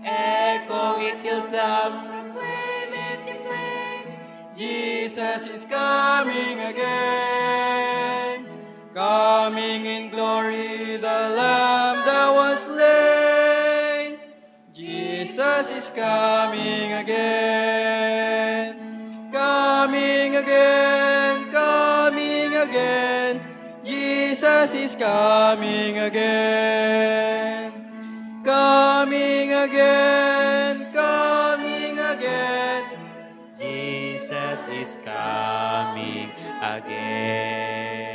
[SPEAKER 6] Echo its hilltops, proclaim it in place. Jesus is coming again. Coming in glory, the Lamb that was slain. Jesus is coming again. Coming again, coming again. Jesus is coming again. Coming again, coming again.
[SPEAKER 4] Jesus is coming again.